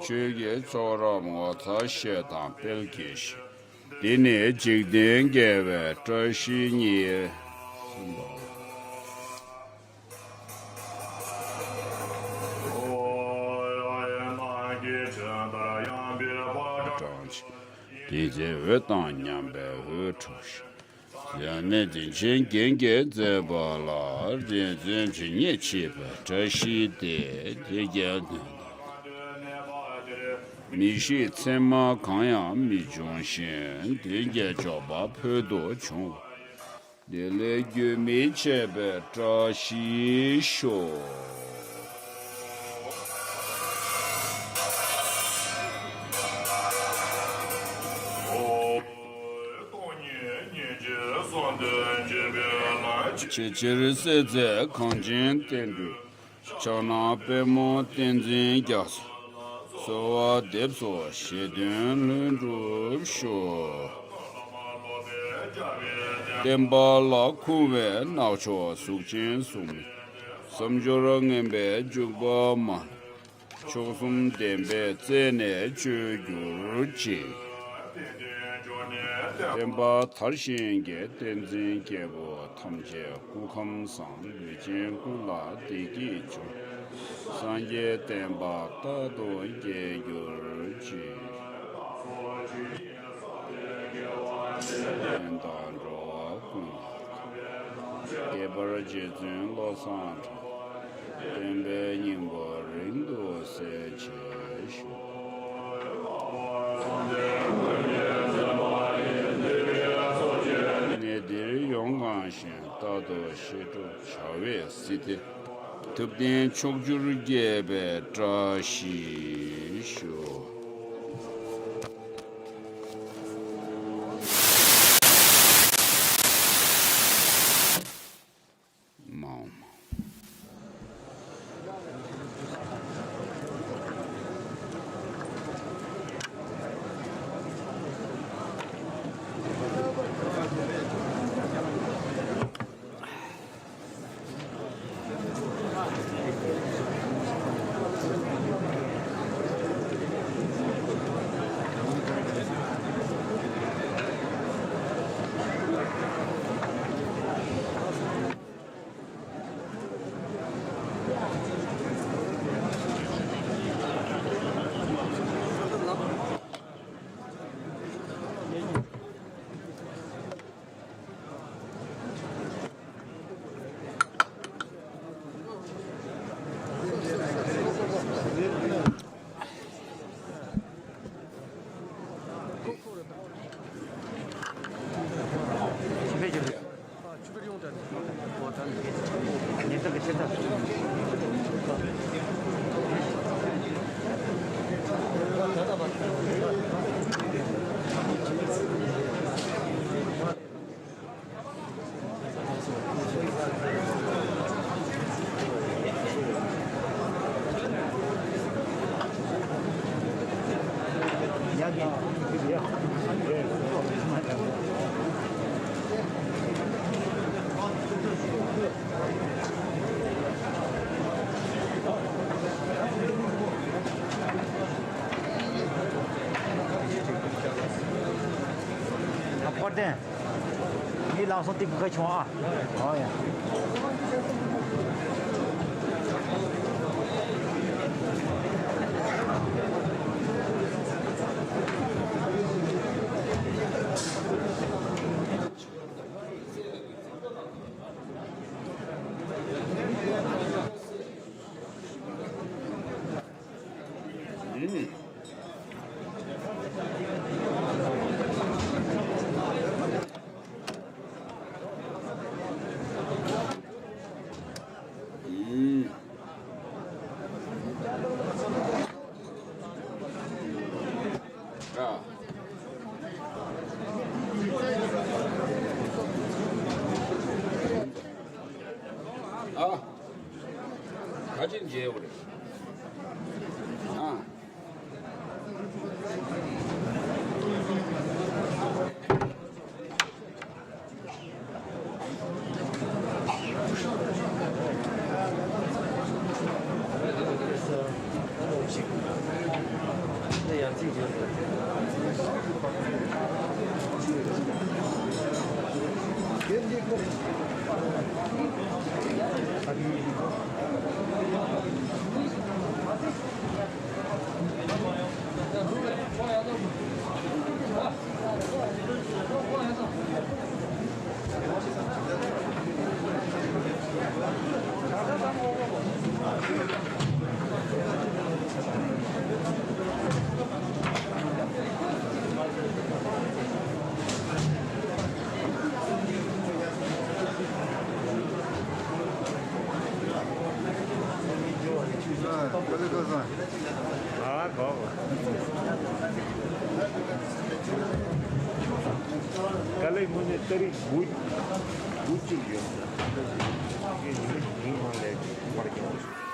Chuge Choram Wata Shetan Pelkish. Dine Jigdin Geve Trashi Ni. Dize Vetan Nyambe Hutush. Yane Dinchin Genge Zebala, Dinchin Chinye Chip, Trashi De, Digan. Mishi Chenmo Kanya Mi Zhongshin, Dinge Joba Pedo Chung. Dele Gumi Chebe Trashi Sho. Chichiri Seze Kanjin Tendu. Chana Pemo Tenzin Gas. So Depso Shedun Lundru Sho. Demba La Kuve Nacho Sukchin Sumi. Samjora Ngembe Jugba Man. Chosum Dembe Zene Chuguruchi. Demba Tarshinge Tenzin Gebo Tamje Kukam San Lujin Gula Digi Chu. Sanje Demba Tado Ge Yuruchi. Endan Roa Kun. Gebar Jizun Los Angeles. Dembe Nimbo Rindo Se Che. Nediri Yonganshin Tado Shidu Chawe City Tubdin Chotrul Gebe Trashi Sho. Mom. Lhadhen,你朗诵第5个穷啊！好呀。가진 제우래. 아. Dalai Monastery, Buddhism.